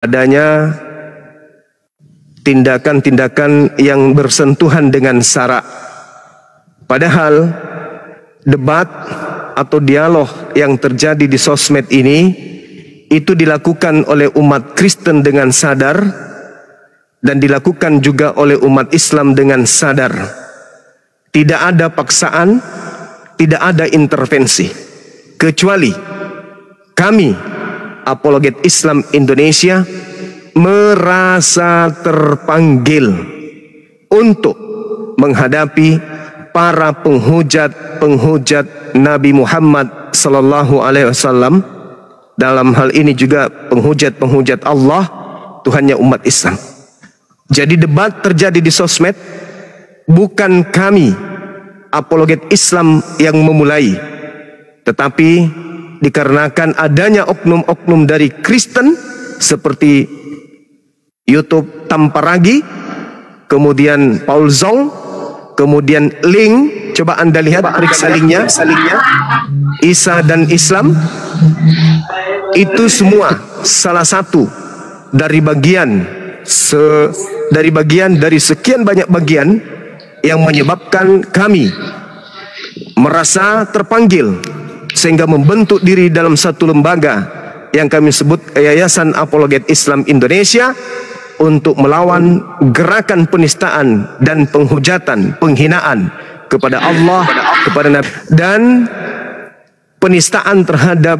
adanya tindakan-tindakan yang bersentuhan dengan sara. Padahal debat atau dialog yang terjadi di sosmed ini itu dilakukan oleh umat Kristen dengan sadar dan dilakukan juga oleh umat Islam dengan sadar. Tidak ada paksaan, tidak ada intervensi, kecuali kami Apologet Islam Indonesia merasa terpanggil untuk menghadapi para penghujat Nabi Muhammad sallallahu alaihi wasallam, dalam hal ini juga penghujat Allah, Tuhannya umat Islam. Jadi debat terjadi di sosmed, bukan kami Apologet Islam yang memulai, tetapi dikarenakan adanya oknum-oknum dari Kristen seperti YouTube Tamparagi, kemudian Paul Zong, kemudian link, coba Anda lihat, periksa linknya, Isa dan Islam, itu semua salah satu dari bagian dari sekian banyak bagian yang menyebabkan kami merasa terpanggil sehingga membentuk diri dalam satu lembaga yang kami sebut Yayasan Apologet Islam Indonesia untuk melawan gerakan penistaan dan penghujatan, penghinaan kepada Allah, kepada Nabi, dan penistaan terhadap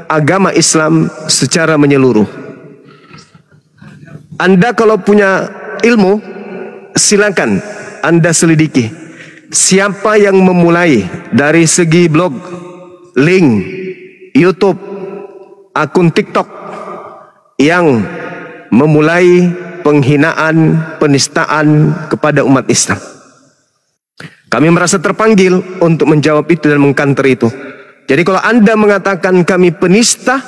agama Islam secara menyeluruh. Anda kalau punya ilmu, silakan Anda selidiki siapa yang memulai dari segi blog, link, YouTube, akun TikTok yang memulai penghinaan, penistaan kepada umat Islam. Kami merasa terpanggil untuk menjawab itu dan mengkanter itu. Jadi kalau Anda mengatakan kami penista,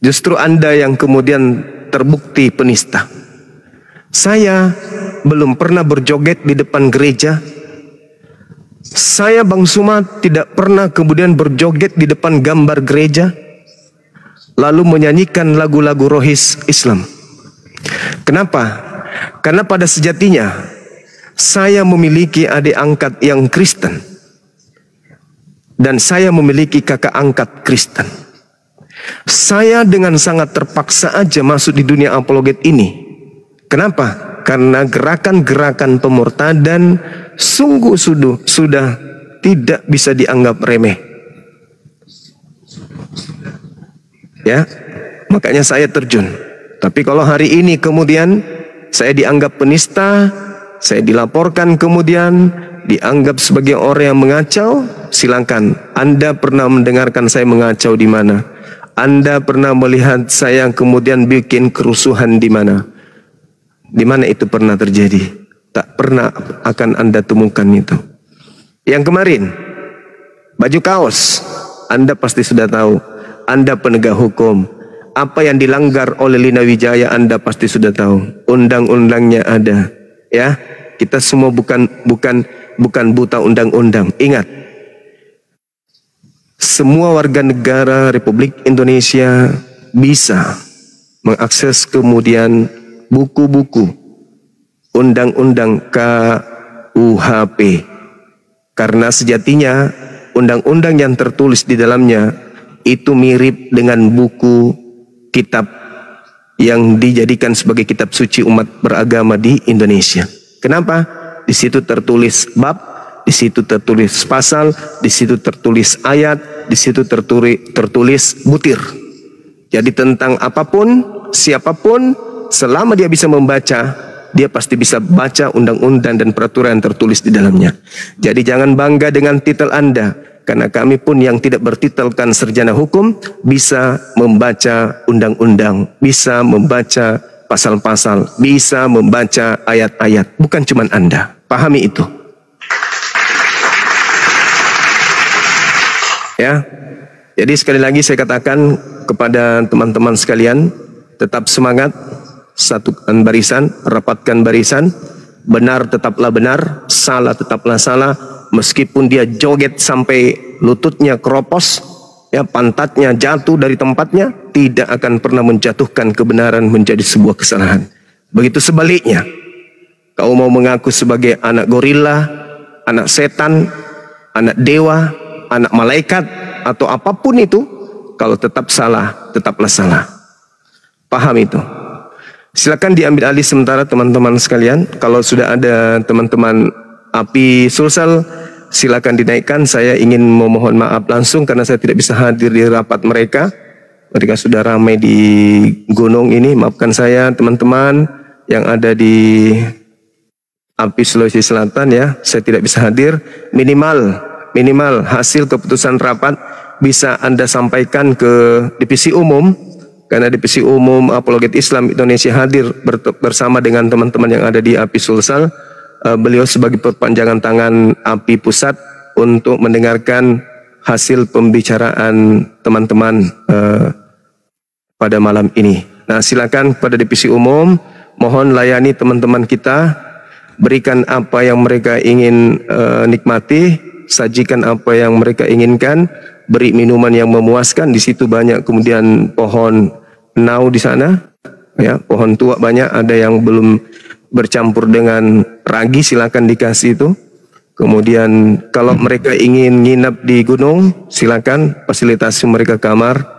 justru Anda yang kemudian terbukti penista. Saya belum pernah berjoget di depan gereja. Saya Bang Suma tidak pernah kemudian berjoget di depan gambar gereja lalu menyanyikan lagu-lagu rohis Islam. Kenapa? Karena pada sejatinya saya memiliki adik angkat yang Kristen dan saya memiliki kakak angkat Kristen. Saya dengan sangat terpaksa aja masuk di dunia apologet ini. Kenapa? Karena gerakan-gerakan pemurtadan sungguh sudah tidak bisa dianggap remeh. Ya, makanya saya terjun. Tapi kalau hari ini kemudian saya dianggap penista, saya dilaporkan kemudian dianggap sebagai orang yang mengacau, silakan. Anda pernah mendengarkan saya mengacau di mana? Anda pernah melihat saya kemudian bikin kerusuhan di mana? Di mana itu pernah terjadi? Tak pernah akan Anda temukan itu. Yang kemarin, baju kaos, Anda pasti sudah tahu. Anda penegak hukum. Apa yang dilanggar oleh Lina Wijaya, Anda pasti sudah tahu. Undang-undangnya ada. Ya, kita semua bukan buta undang-undang. Ingat, semua warga negara Republik Indonesia bisa mengakses kemudian buku-buku undang-undang KUHP, karena sejatinya undang-undang yang tertulis di dalamnya itu mirip dengan buku kitab yang dijadikan sebagai kitab suci umat beragama di Indonesia. Kenapa? Di situ tertulis bab, di situ tertulis pasal, di situ tertulis ayat, di situ tertulis butir. Jadi tentang apapun, siapapun, selama dia bisa membaca, dia pasti bisa baca undang-undang dan peraturan yang tertulis di dalamnya. Jadi jangan bangga dengan titel Anda, karena kami pun yang tidak bertitelkan sarjana hukum bisa membaca undang-undang, bisa membaca pasal-pasal, bisa membaca ayat-ayat. Bukan cuma Anda, pahami itu. Ya, jadi sekali lagi saya katakan kepada teman-teman sekalian, tetap semangat. Satukan barisan, rapatkan barisan. Benar tetaplah benar, salah tetaplah salah. Meskipun dia joget sampai lututnya keropos, ya pantatnya jatuh dari tempatnya, tidak akan pernah menjatuhkan kebenaran menjadi sebuah kesalahan. Begitu sebaliknya, kau mau mengaku sebagai anak gorila, anak setan, anak dewa, anak malaikat, atau apapun itu, kalau tetap salah, tetaplah salah. Paham itu? Silakan diambil alih sementara teman-teman sekalian. Kalau sudah ada teman-teman api Sulsel, silakan dinaikkan. Saya ingin memohon maaf langsung karena saya tidak bisa hadir di rapat mereka. Mereka sudah ramai di gunung ini. Maafkan saya teman-teman yang ada di api Sulawesi Selatan ya. Saya tidak bisa hadir. Minimal hasil keputusan rapat bisa Anda sampaikan ke divisi umum, karena divisi umum Apologet Islam Indonesia hadir bersama dengan teman-teman yang ada di api Sulsel. Beliau sebagai perpanjangan tangan api pusat untuk mendengarkan hasil pembicaraan teman-teman pada malam ini. Nah, silakan kepada divisi umum, mohon layani teman-teman kita, berikan apa yang mereka ingin nikmati, sajikan apa yang mereka inginkan, beri minuman yang memuaskan. Di situ banyak kemudian pohon nau di sana, ya, pohon tua banyak, ada yang belum bercampur dengan ragi, silakan dikasih itu. Kemudian kalau mereka ingin nginap di gunung, silakan fasilitasi mereka kamar.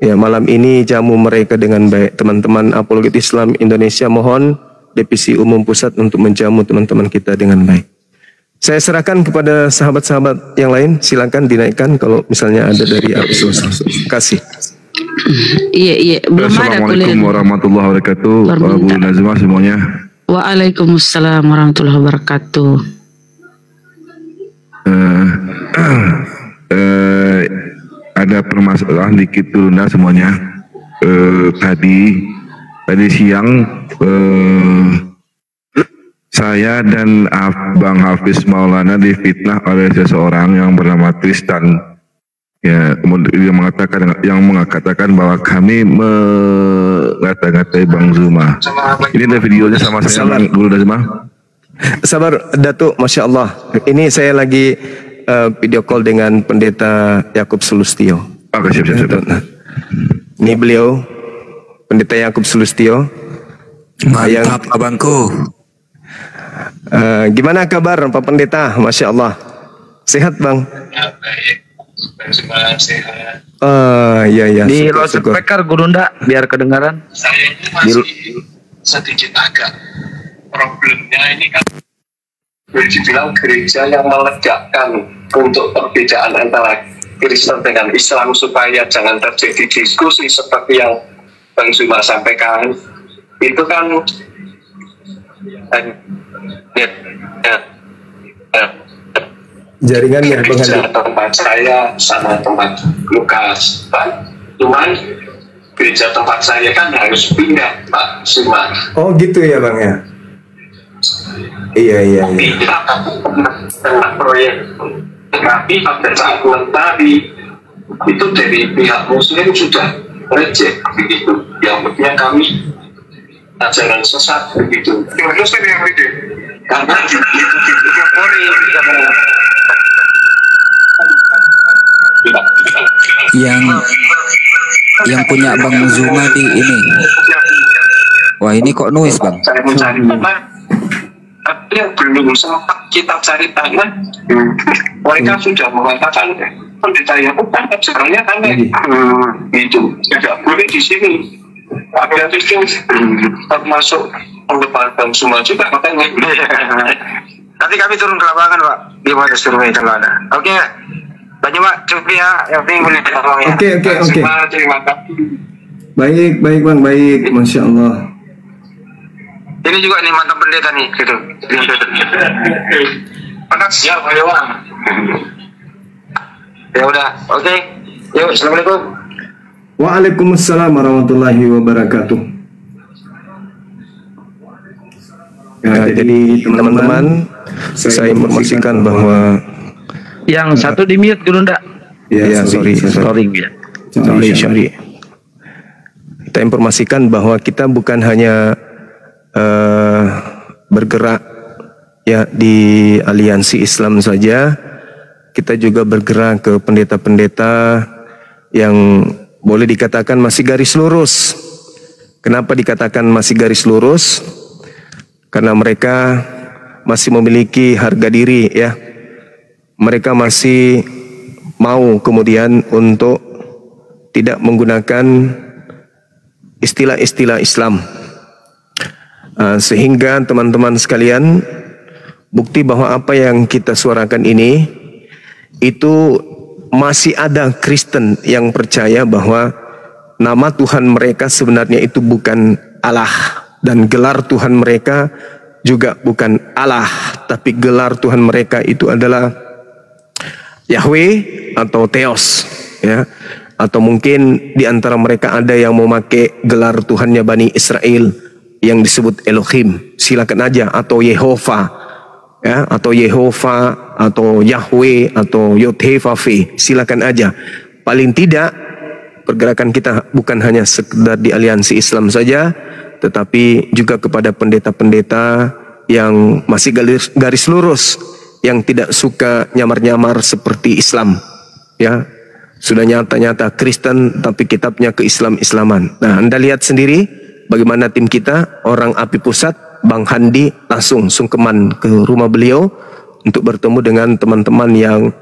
Ya, malam ini jamu mereka dengan baik. Teman-teman Apologet Islam Indonesia mohon divisi umum pusat untuk menjamu teman-teman kita dengan baik. Saya serahkan kepada sahabat-sahabat yang lain, silakan dinaikkan kalau misalnya ada dari api Sulsel. Terima kasih. Iya, belum ada. Assalamualaikum warahmatullahi wabarakatuh. Bu Nazma semuanya. Waalaikumsalam warahmatullahi wabarakatuh. Ada permasalahan dikit dulu semuanya. Tadi siang saya dan Bang Hafiz Maulana difitnah oleh seseorang yang bernama Tristan. Ya, kemudian yang mengatakan bahwa kami mengata-ngatai Bang Zuma. Ini ada videonya sama saya, Bang Guru Nazma. Sabar, Datuk, Masya Allah. Ini saya lagi video call dengan Pendeta Yakub Sulustio. Oke, siap. Ini beliau, Pendeta Yakub Sulustio. Mantap, abangku. Gimana kabar Pak Pendeta? Masya Allah. Sehat, Bang? Ya, baik. Sehat. Iya. Di loudspeaker Gurunda biar kedengaran. Saya ini masih sedikit agak problemnya ini kan boleh dibilang gereja yang melegakan untuk perbedaan antara Kristen dengan Islam supaya jangan terjadi diskusi seperti yang Bang Zuma sampaikan. Itu kan jaringannya gereja tempat saya sama tempat Lukas, Pak. Cuman gereja tempat saya kan harus pindah, Pak Zuma. Oh gitu ya, Bang ya. Iya. Tengah proyek, tapi pada saat mentari itu dari pihak Muslim sudah reject begitu. Yang penting kami ajaran sesat begitu. Muslim yang reject karena yang punya Bang Zuma di ini. Wah, ini kok noise, Bang? Saya mencari tapi yang belum sempat kita cari tanah, mereka sudah mengatakan pendeta yang bukan ajarannya aneh. Itu tidak boleh di sini. Ada itu termasuk pendepan Bang Zuma juga katanya. Nanti kami turun ke lapangan, Pak. Gimana survei kalau ada? Oke. Banyak, Pak. Cukup ya. Yang penting boleh ditolong ya. Oke. Terima kasih. Baik, Bang. Baik. Masya Allah. Ini juga nih mantan pendeta nih, gitu. Makasih ya, Pak Iwan. Ya udah, oke. Yuk, assalamualaikum. Waalaikumsalam warahmatullahi wabarakatuh. Ya, jadi teman-teman, saya informasikan bahwa Yang satu di mute Gurunda. ya, sorry. Kita informasikan bahwa kita bukan hanya bergerak ya di aliansi Islam saja, kita juga bergerak ke pendeta-pendeta yang boleh dikatakan masih garis lurus. Kenapa dikatakan masih garis lurus? Karena mereka masih memiliki harga diri, ya. Mereka masih mau kemudian untuk tidak menggunakan istilah-istilah Islam. Sehingga teman-teman sekalian, bukti bahwa apa yang kita suarakan ini itu masih ada Kristen yang percaya bahwa nama Tuhan mereka sebenarnya itu bukan Allah, dan gelar Tuhan mereka juga bukan Allah, tapi gelar Tuhan mereka itu adalah Yahweh atau Theos, ya. Atau mungkin di antara mereka ada yang memakai gelar Tuhannya Bani Israel yang disebut Elohim, silakan aja, atau Yehova, ya, atau Yehova, atau Yahweh, atau Yod-Heh-Vav-He, silakan aja. Paling tidak pergerakan kita bukan hanya sekedar di aliansi Islam saja, tetapi juga kepada pendeta-pendeta yang masih garis lurus, yang tidak suka nyamar-nyamar seperti Islam, ya. Sudah nyata-nyata Kristen tapi kitabnya ke-Islam-Islaman. Nah, Anda lihat sendiri bagaimana tim kita, orang API Pusat, Bang Handi langsung sungkeman ke rumah beliau untuk bertemu dengan teman-teman yang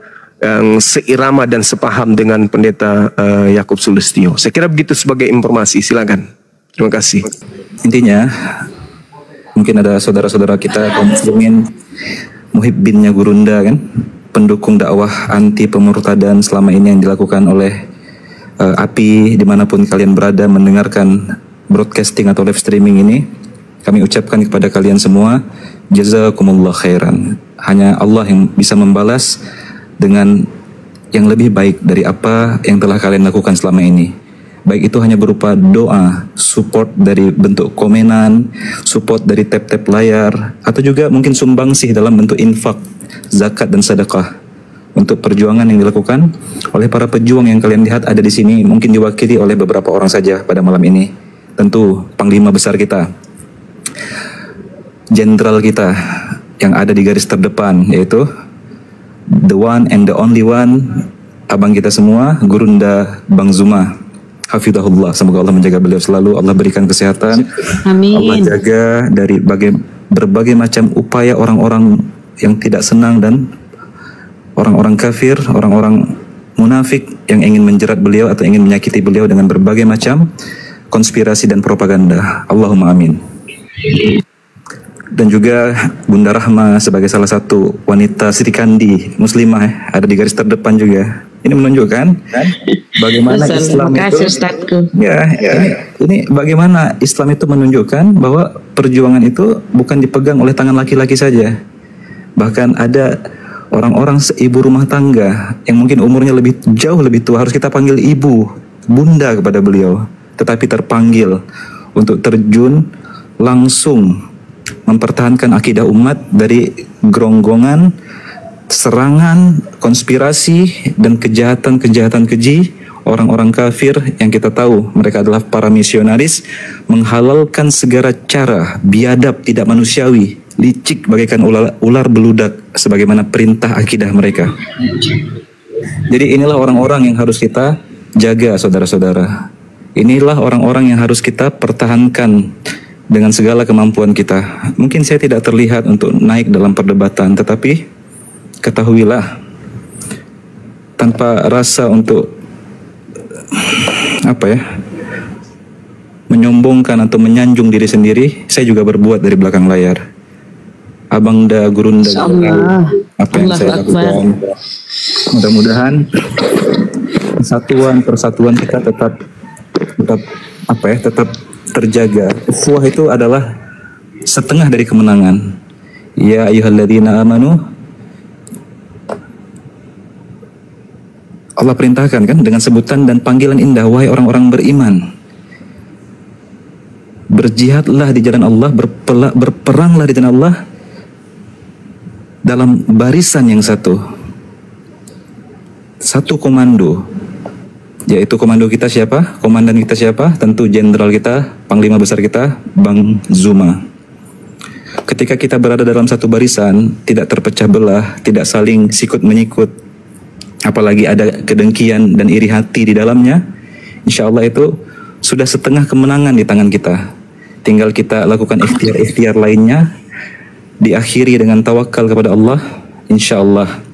seirama dan sepaham dengan pendeta Yakub Sulistyo. Saya kira begitu sebagai informasi. Silakan. Terima kasih. Intinya mungkin ada saudara-saudara kita kaum muslimin muhibbinnya Gurunda, kan, pendukung dakwah anti pemurtadan selama ini yang dilakukan oleh API dimanapun kalian berada mendengarkan broadcasting atau live streaming ini. Kami ucapkan kepada kalian semua, jazakumullah khairan. Hanya Allah yang bisa membalas dengan yang lebih baik dari apa yang telah kalian lakukan selama ini. Baik itu hanya berupa doa, support dari bentuk komenan, support dari tap-tap layar, atau juga mungkin sumbangsih dalam bentuk infak, zakat dan sedekah untuk perjuangan yang dilakukan oleh para pejuang yang kalian lihat ada di sini. Mungkin diwakili oleh beberapa orang saja pada malam ini. Tentu panglima besar kita, jenderal kita yang ada di garis terdepan, yaitu the one and the only one, abang kita semua, Gurunda Bang Zuma. Hafidahullah, semoga Allah menjaga beliau selalu, Allah berikan kesehatan. Amin. Allah jaga dari berbagai macam upaya orang-orang yang tidak senang dan orang-orang kafir, orang-orang munafik yang ingin menjerat beliau atau ingin menyakiti beliau dengan berbagai macam konspirasi dan propaganda. Allahumma amin. Dan juga Bunda Rahma sebagai salah satu wanita Sri Kandi muslimah ada di garis terdepan juga. Ini menunjukkan bagaimana Islam itu, ini bagaimana Islam itu menunjukkan bahwa perjuangan itu bukan dipegang oleh tangan laki-laki saja. Bahkan ada orang-orang seibu rumah tangga yang mungkin umurnya jauh lebih tua, harus kita panggil ibu, bunda kepada beliau, tetapi terpanggil untuk terjun langsung mempertahankan akidah umat dari geronggongan, serangan, konspirasi, dan kejahatan-kejahatan keji orang-orang kafir yang kita tahu mereka adalah para misionaris, menghalalkan segala cara biadab, tidak manusiawi, licik bagaikan ular beludak sebagaimana perintah akidah mereka. Jadi inilah orang-orang yang harus kita jaga, saudara-saudara. Inilah orang-orang yang harus kita pertahankan dengan segala kemampuan kita. Mungkin saya tidak terlihat untuk naik dalam perdebatan, tetapi ketahuilah, tanpa rasa untuk menyombongkan atau menyanjung diri sendiri, saya juga berbuat dari belakang layar. Abangda Gurunda apa yang saya lakukan. Mudah-mudahan persatuan kita tetap terjaga. Ukhuwah itu adalah setengah dari kemenangan. Ya ayyuhalladzina amanu, Allah perintahkan kan dengan sebutan dan panggilan indah, wahai orang-orang beriman, berjihadlah di jalan Allah, berperanglah di jalan Allah dalam barisan yang satu komando, yaitu komando kita siapa? Komandan kita siapa? Tentu jenderal kita, panglima besar kita, Bang Zuma. Ketika kita berada dalam satu barisan, tidak terpecah belah, tidak saling sikut menyikut, apalagi ada kedengkian dan iri hati di dalamnya, insya Allah itu sudah setengah kemenangan di tangan kita. Tinggal kita lakukan ikhtiar-ikhtiar lainnya, diakhiri dengan tawakal kepada Allah. Insya Allah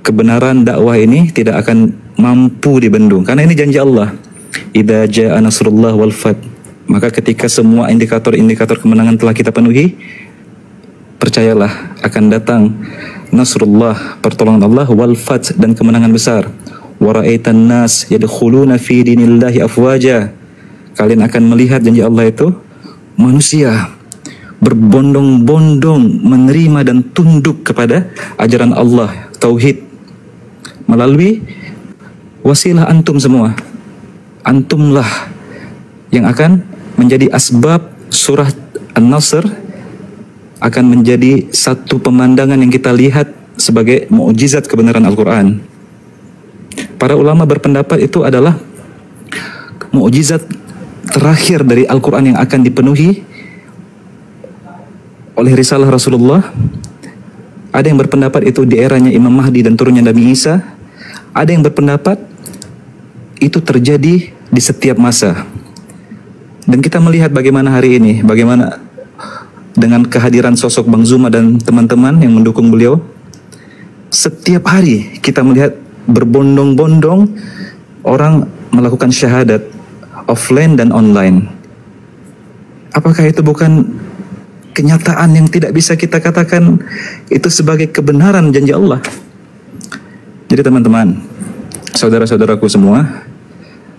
kebenaran dakwah ini tidak akan mampu dibendung, karena ini janji Allah. Idza jaa nasrullah wal fath. Maka ketika semua indikator-indikator kemenangan telah kita penuhi, percayalah akan datang nasrullah, pertolongan Allah, wal fath, dan kemenangan besar. Wa ra'aitan nas yadkhuluna fi dinillahi afwaja. Kalian akan melihat janji Allah itu, manusia berbondong-bondong menerima dan tunduk kepada ajaran Allah, tauhid, melalui wasilah antum semua. Antumlah yang akan menjadi asbab surah An-Nasr akan menjadi satu pemandangan yang kita lihat sebagai mukjizat kebenaran Al-Quran. Para ulama berpendapat itu adalah mukjizat terakhir dari Al-Quran yang akan dipenuhi oleh risalah Rasulullah. Ada yang berpendapat itu di eranya Imam Mahdi dan turunnya Nabi Isa. Ada yang berpendapat itu terjadi di setiap masa. Dan kita melihat bagaimana hari ini, bagaimana dengan kehadiran sosok Bang Zuma dan teman-teman yang mendukung beliau, setiap hari kita melihat berbondong-bondong orang melakukan syahadat offline dan online. Apakah itu bukan kenyataan yang tidak bisa kita katakan itu sebagai kebenaran janji Allah? Jadi teman-teman, saudara-saudaraku semua,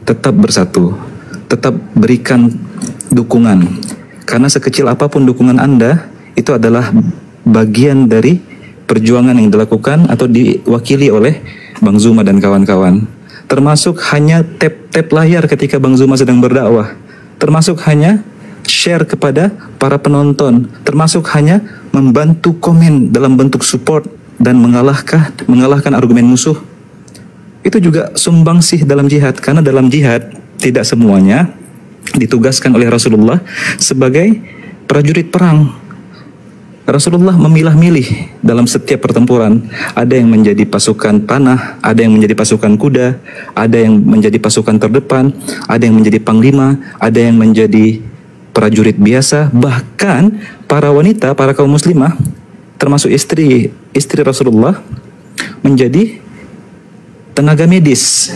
tetap bersatu, tetap berikan dukungan, karena sekecil apapun dukungan Anda itu adalah bagian dari perjuangan yang dilakukan atau diwakili oleh Bang Zuma dan kawan-kawan. Termasuk hanya tap-tap layar ketika Bang Zuma sedang berdakwah, termasuk hanya share kepada para penonton, termasuk hanya membantu komen dalam bentuk support dan mengalahkan argumen musuh. Itu juga sumbangsih dalam jihad, karena dalam jihad tidak semuanya ditugaskan oleh Rasulullah sebagai prajurit perang. Rasulullah memilah-milih dalam setiap pertempuran. Ada yang menjadi pasukan panah, ada yang menjadi pasukan kuda, ada yang menjadi pasukan terdepan, ada yang menjadi panglima, ada yang menjadi prajurit biasa. Bahkan para wanita, para kaum muslimah, termasuk istri Rasulullah, menjadi tenaga medis.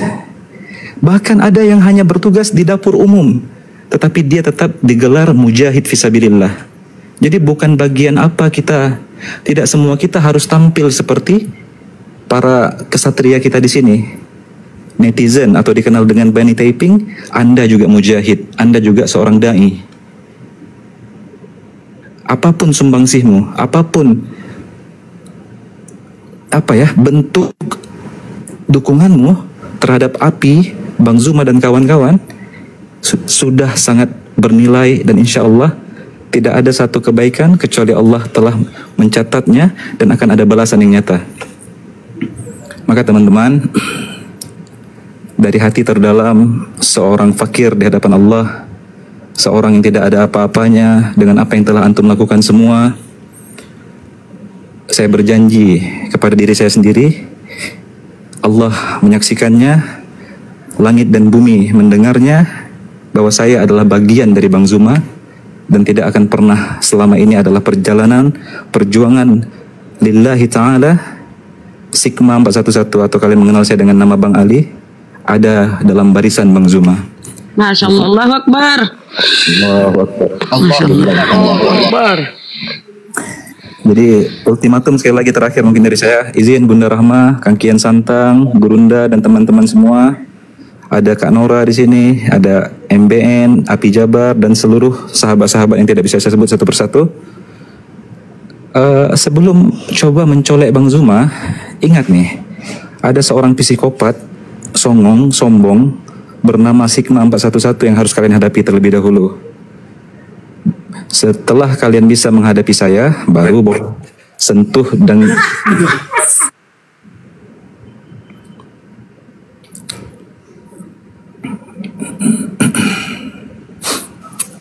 Bahkan ada yang hanya bertugas di dapur umum, tetapi dia tetap digelar mujahid fisabilillah. Jadi bukan bagian apa kita, tidak semua kita harus tampil seperti para kesatria kita di sini. Netizen atau dikenal dengan Bani Taiping, Anda juga mujahid, Anda juga seorang dai. Apapun sumbangsihmu, apapun bentuk dukunganmu terhadap API, Bang Zuma dan kawan-kawan sudah sangat bernilai, dan insya Allah tidak ada satu kebaikan kecuali Allah telah mencatatnya dan akan ada balasan yang nyata. Maka teman-teman, dari hati terdalam seorang fakir di hadapan Allah, seorang yang tidak ada apa-apanya dengan apa yang telah antum lakukan semua, saya berjanji kepada diri saya sendiri, Allah menyaksikannya, langit dan bumi mendengarnya, bahwa saya adalah bagian dari Bang Zuma, dan tidak akan pernah selama ini adalah perjuangan lillahi ta'ala. Sigma 411 atau kalian mengenal saya dengan nama Bang Ali, ada dalam barisan Bang Zuma. Masya Allah, Allahu Akbar. Allahu Akbar. Allahu Akbar. Jadi ultimatum sekali lagi terakhir mungkin dari saya, izin Bunda Rahma, Kang Kian Santang, Gurunda dan teman-teman semua, ada Kak Nora di sini, ada MBN, Api Jabar, dan seluruh sahabat-sahabat yang tidak bisa saya sebut satu persatu. Sebelum coba mencolek Bang Zuma, ingat nih, ada seorang psikopat, songong, sombong, bernama Sigma 411 yang harus kalian hadapi terlebih dahulu. Setelah kalian bisa menghadapi saya, baru sentuh dan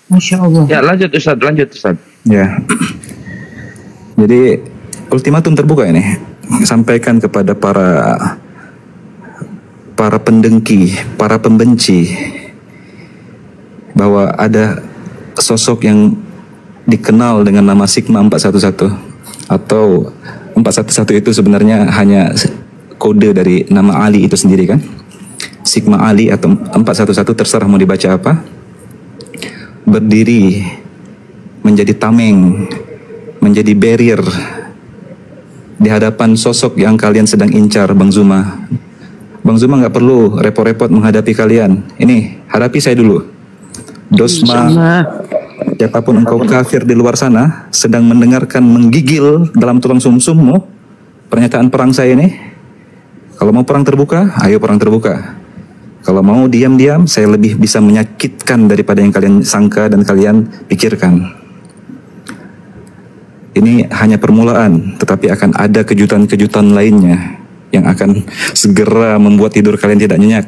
Masya Allah. Ya lanjut Ustaz. ya. Jadi ultimatum terbuka ini. sampaikan kepada para pendengki, para pembenci, bahwa ada sosok yang dikenal dengan nama Sigma 411, atau 411 itu sebenarnya hanya kode dari nama Ali itu sendiri kan. Sigma Ali atau 411 terserah mau dibaca apa, berdiri menjadi tameng, menjadi barrier di hadapan sosok yang kalian sedang incar. Bang Zuma nggak perlu repot-repot menghadapi kalian. Ini hadapi saya dulu. Dosma, siapapun engkau kafir di luar sana sedang mendengarkan menggigil dalam tulang sumsummu pernyataan perang saya ini. Kalau mau perang terbuka, ayo perang terbuka. Kalau mau diam-diam, saya lebih bisa menyakitkan daripada yang kalian sangka dan kalian pikirkan. Ini hanya permulaan, tetapi akan ada kejutan-kejutan lainnya yang akan segera membuat tidur kalian tidak nyenyak.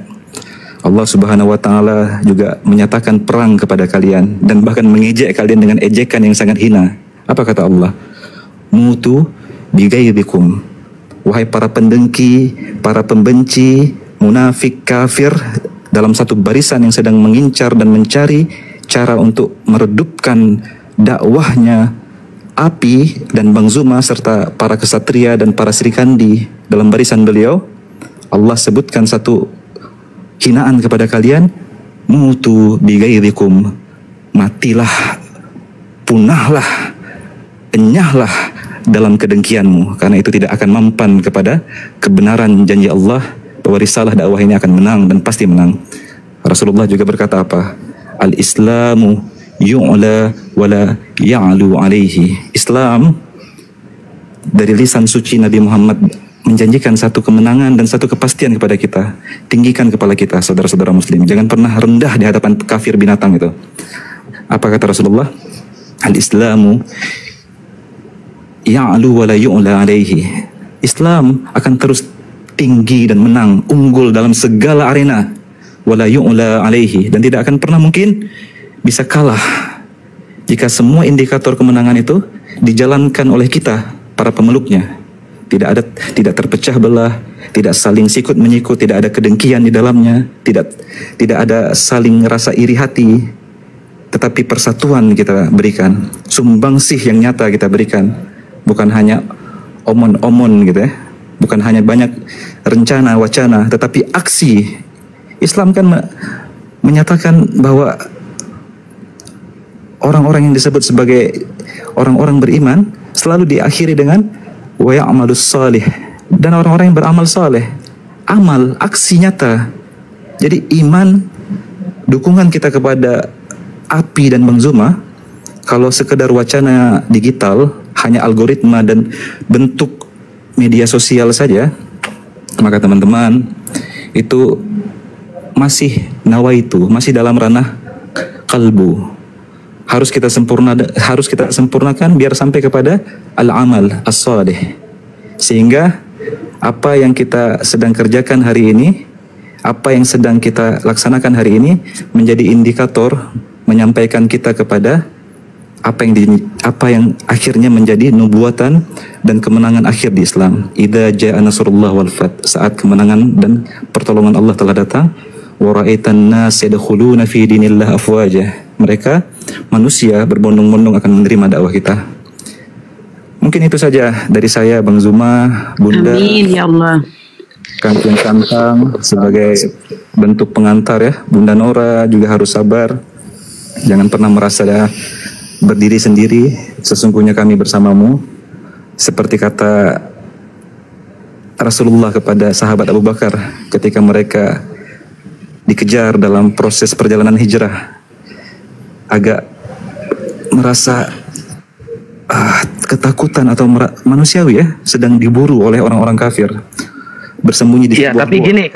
Allah Subhanahu wa Ta'ala juga menyatakan perang kepada kalian dan bahkan mengejek kalian dengan ejekan yang sangat hina. Apa kata Allah? Mutu bigaidikum. Wahai para pendengki, para pembenci, munafik, kafir, dalam satu barisan yang sedang mengincar dan mencari cara untuk meredupkan dakwahnya Api dan Bang Zuma serta para kesatria dan para Serikandi dalam barisan beliau, Allah sebutkan satu hinaan kepada kalian, mutu bigairikum, matilah, punahlah, enyahlah dalam kedengkianmu, karena itu tidak akan mempan kepada kebenaran janji Allah bahwa risalah dakwah ini akan menang dan pasti menang. Rasulullah juga berkata apa? Al-Islamu yu'la wala ya'lu alaihi. Islam dari lisan suci Nabi Muhammad menjanjikan satu kemenangan dan satu kepastian kepada kita. Tinggikan kepala kita, saudara-saudara muslim. Jangan pernah rendah di hadapan kafir binatang itu. Apa kata Rasulullah? Al-Islamu ya'lu wala yu'la alaihi. Islam akan terus tinggi dan menang, unggul dalam segala arena. Wala yu'la alaihi, dan tidak akan pernah mungkin bisa kalah jika semua indikator kemenangan itu dijalankan oleh kita, para pemeluknya. Tidak terpecah belah, tidak saling sikut menyikut, tidak ada kedengkian di dalamnya, tidak ada saling rasa iri hati, tetapi persatuan kita berikan, sumbangsih yang nyata kita berikan, bukan hanya omon-omon gitu ya, bukan hanya banyak rencana wacana, tetapi aksi. Islam kan menyatakan bahwa orang-orang yang disebut sebagai orang-orang beriman selalu diakhiri dengan wa ya'malus salih, dan orang-orang yang beramal saleh, amal, aksi nyata. Jadi iman, dukungan kita kepada Api dan Bang Zuma, kalau sekedar wacana digital, hanya algoritma dan bentuk media sosial saja, maka teman-teman itu masih nawaitu, masih dalam ranah kalbu. Harus kita sempurnakan biar sampai kepada al-amal as-salih. Sehingga apa yang kita sedang kerjakan hari ini, apa yang sedang kita laksanakan hari ini menjadi indikator menyampaikan kita kepada apa yang akhirnya menjadi nubuatan dan kemenangan akhir di Islam. Idza jaa nasrullah wal fath, saat kemenangan dan pertolongan Allah telah datang, wa ra'aitan nas yadkhuluna fi dinillah afwaja. Mereka manusia berbondong-bondong akan menerima dakwah kita. Mungkin itu saja dari saya, Bang Zuma, Bunda. Amin ya Allah. Kang Kantang sebagai bentuk pengantar ya. Bunda Nora juga harus sabar. Jangan pernah merasa berdiri sendiri. Sesungguhnya kami bersamamu. Seperti kata Rasulullah kepada sahabat Abu Bakar ketika mereka dikejar dalam proses perjalanan hijrah, agak merasa ketakutan atau manusiawi ya, sedang diburu oleh orang-orang kafir, bersembunyi di sebuah tapi gini,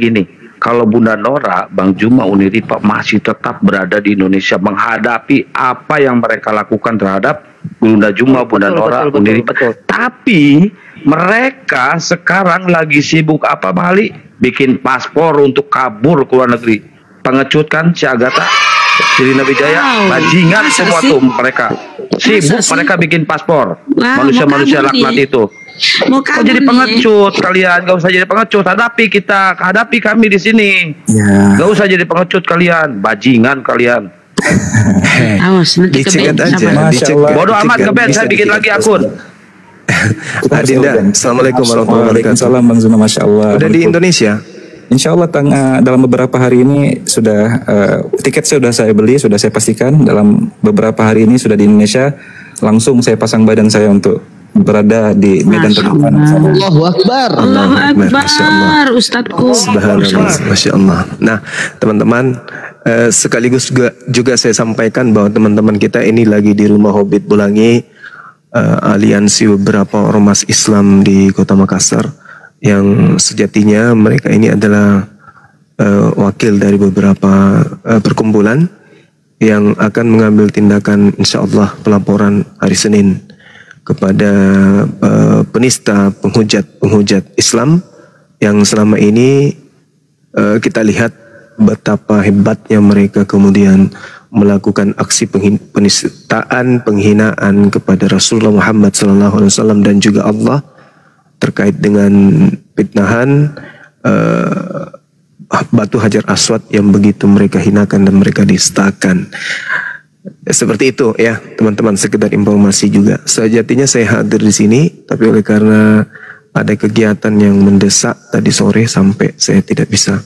gini, kalau Bunda Nora, Bang Zuma, Uniripa masih tetap berada di Indonesia menghadapi apa yang mereka lakukan terhadap Bunda Zuma, Bunda Nora, Uniripa. Tapi mereka sekarang lagi sibuk apa, Bang Ali? Bikin paspor untuk kabur ke luar negeri. Pengecut kan si Agatha, Sirina Wijaya, bajingan semua tuh mereka. Sibuk mereka bikin paspor. Manusia-manusia laknat itu. Mau Kok kabur jadi nih. pengecut kalian? Gak usah jadi pengecut. Hadapi kami di sini. Ya. Gak usah jadi pengecut kalian. Bajingan kalian. Awas nanti Dicegat kebet aja, sama. Masya Allah. Bodoh amat Dicegat, ngeband. bisa Saya bikin dicegat. lagi akun. Adinda, Assalamualaikum warahmatullahi wabarakatuh. Waalaikumsalam Bang Zuna, Masya Allah. Udah di Indonesia? Insya Allah dalam beberapa hari ini sudah tiket sudah saya beli, sudah saya pastikan dalam beberapa hari ini sudah di Indonesia. Langsung saya pasang badan saya untuk berada di medan Masya terdepan. Allah. Allahu Akbar. Allahu Masya Allah. Akbar, Ustadku. Subhanallah, Masya Allah. Nah, teman-teman, sekaligus juga saya sampaikan bahwa teman-teman kita ini lagi di rumah Hobbit Bulangi, aliansi beberapa ormas Islam di Kota Makassar, yang sejatinya mereka ini adalah wakil dari beberapa perkumpulan yang akan mengambil tindakan insya Allah pelaporan hari Senin kepada penista penghujat Islam yang selama ini kita lihat betapa hebatnya mereka kemudian melakukan aksi penistaan, penghinaan kepada Rasulullah Muhammad SAW dan juga Allah terkait dengan fitnahan batu Hajar Aswad yang begitu mereka hinakan dan mereka distakan. Seperti itu ya teman-teman, sekedar informasi juga. Sejatinya saya hadir di sini, tapi oleh karena ada kegiatan yang mendesak tadi sore sampai saya tidak bisa.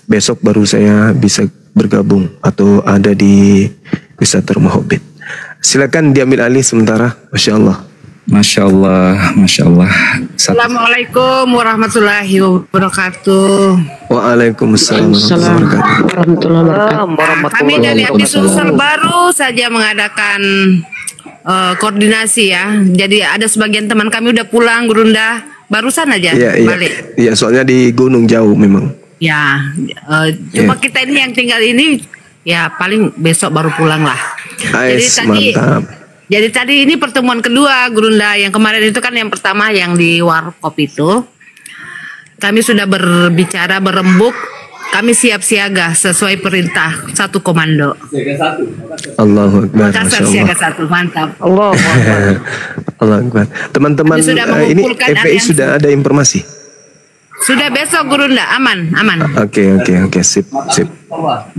Besok baru saya bisa bergabung atau ada di wisata Rumah Hobbit. Silakan diambil alih sementara, Masya Allah. Masya Allah, Masya Allah. Assalamualaikum warahmatullahi wabarakatuh. Waalaikumsalam warahmatullahi wabarakatuh. Kami dari Abdi Sulsel baru saja mengadakan koordinasi ya. Jadi ada sebagian teman kami udah pulang, Gurunda, barusan aja balik. Iya, soalnya di gunung jauh memang. Ya, cuma kita ini yang tinggal ini ya paling besok baru pulang lah. Mantap. Jadi tadi ini pertemuan kedua Gurunda, yang kemarin itu kan yang pertama yang di Warkop itu. Kami sudah berbicara, berembuk, kami siap siaga sesuai perintah satu komando. Allahu Akbar. Makassar siaga satu, mantap. Allah Akbar. Teman-teman ini FPI sudah ada informasi? Sudah besok Gurunda, aman. Oke, sip.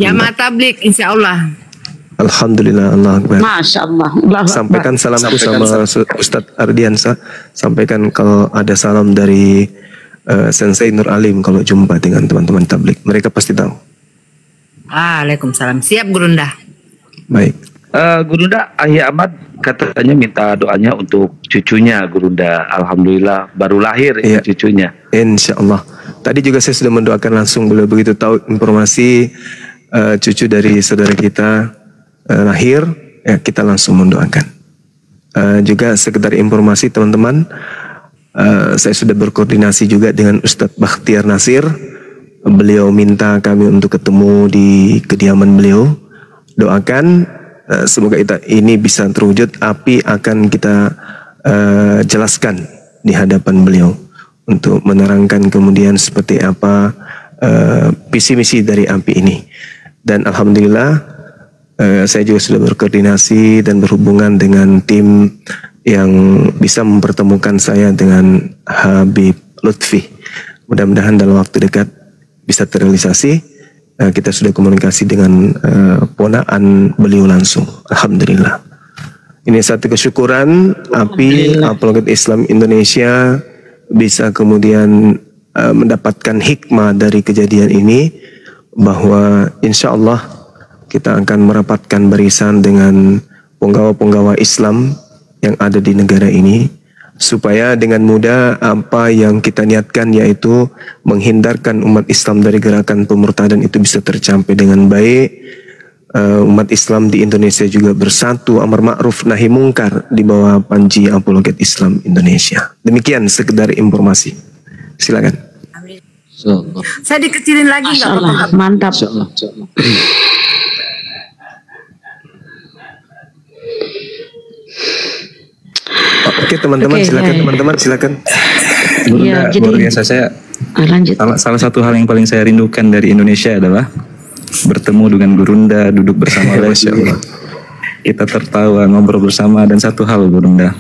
Jamaah tablik insya Allah. Alhamdulillah, Allah Akbar. Masya Allah. Sampaikan salamku sama Ustadz Ardiansa. Sampaikan kalau ada salam dari Sensei Nur Alim kalau jumpa dengan teman-teman tablik. Mereka pasti tahu. Waalaikumsalam. Siap Gurunda. Baik. Gurunda, Ayah Ahmad katanya minta doanya untuk cucunya Gurunda. Alhamdulillah baru lahir cucunya. Insya Allah. Tadi juga saya sudah mendoakan langsung, beliau begitu tahu informasi cucu dari saudara kita lahir, ya kita langsung mendoakan. Juga sekedar informasi teman-teman, saya sudah berkoordinasi juga dengan Ustadz Bakhtiar Nasir. Beliau minta kami untuk ketemu di kediaman beliau. Doakan semoga ini bisa terwujud. Api akan kita jelaskan di hadapan beliau untuk menerangkan kemudian seperti apa visi misi dari api ini. Dan alhamdulillah saya juga sudah berkoordinasi dan berhubungan dengan tim yang bisa mempertemukan saya dengan Habib Lutfi. Mudah-mudahan dalam waktu dekat bisa terrealisasi. Kita sudah komunikasi dengan ponaan beliau langsung. Alhamdulillah. Ini satu kesyukuran API Apologet Islam Indonesia bisa kemudian mendapatkan hikmah dari kejadian ini, bahwa insya Allah kita akan merapatkan barisan dengan penggawa-penggawa Islam yang ada di negara ini, supaya dengan mudah apa yang kita niatkan, yaitu menghindarkan umat Islam dari gerakan pemurtadan, itu bisa tercapai dengan baik. Umat Islam di Indonesia juga bersatu, amar ma'ruf nahi mungkar di bawah panji Apologet Islam Indonesia. Demikian sekedar informasi. Silakan. Saya dikecilin lagi nggak apa-apa. Mantap. Oke teman-teman, silakan teman-teman, silakan. Ya, jadi luar biasa. Saya lanjut. Salah satu hal yang paling saya rindukan dari Indonesia adalah bertemu dengan Gurunda, duduk bersama. kita tertawa, ngobrol bersama. Dan satu hal Gurunda,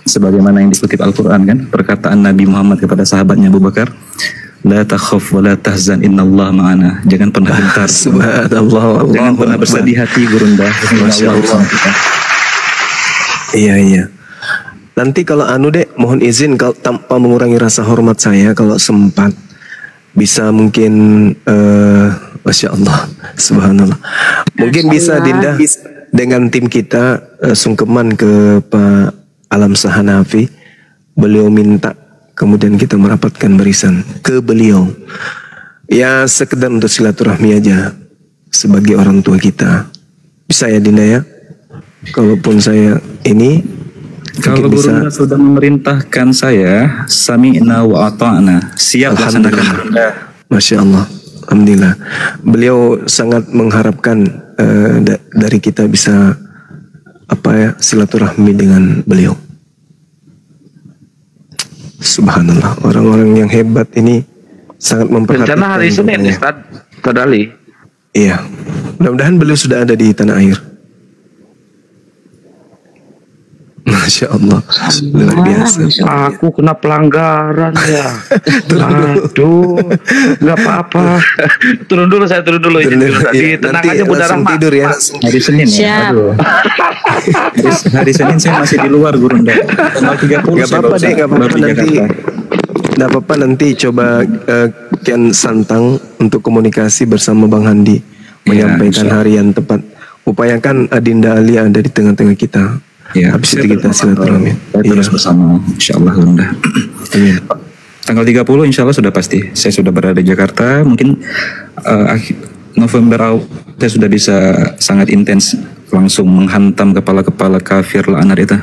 sebagaimana yang dikutip Al-Quran kan, perkataan Nabi Muhammad kepada sahabatnya Abu Bakar, la takhaf wa la tahzan innallaha ma'ana. Jangan pernah gentar, subhanallah, jangan pernah bersedih hati Gurunda. Masya Allah. Iya. Nanti kalau Dek, mohon izin kalau tanpa mengurangi rasa hormat saya, kalau sempat bisa mungkin Masya Allah, subhanallah. Mungkin bisa Dinda dengan tim kita sungkeman ke Pak Alam Sahanafi. Beliau minta, kemudian kita merapatkan barisan ke beliau. Ya sekedar untuk silaturahmi aja sebagai orang tua kita. Bisa ya Dinda ya? Kalaupun saya ini, kalau Gurunda sudah memerintahkan saya, sami'na wa ata'na, siap laksanakan. Masya Allah, alhamdulillah. Beliau sangat mengharapkan dari kita bisa silaturahmi dengan beliau. Subhanallah, orang-orang yang hebat ini sangat memperhatikan. Rencana hari Senin, Ustaz Ali. Iya, mudah-mudahan beliau sudah ada di tanah air. Masya Allah, luar biasa. Aku kena pelanggaran ya. Aduh, nggak apa-apa. Turun dulu Tadi tenang aja Bunda Rahma. Tidur ya. Hari Senin ya. Aduh. Hari Senin saya masih di luar Gurunda. Tanggal 30. Gak apa-apa deh, gak apa-apa nanti. Gak apa-apa nanti coba Kian Santang untuk komunikasi bersama Bang Handi menyampaikan hari yang tepat. Upayakan Adinda Ali ada di tengah-tengah kita. Ya, habis itu kita silaturahmi. Terus bersama, insyaallah Gurunda. Tanggal 30 insyaallah sudah pasti. Saya sudah berada di Jakarta. Mungkin November awal saya sudah bisa sangat intens langsung menghantam kepala-kepala kafir la'anar itu.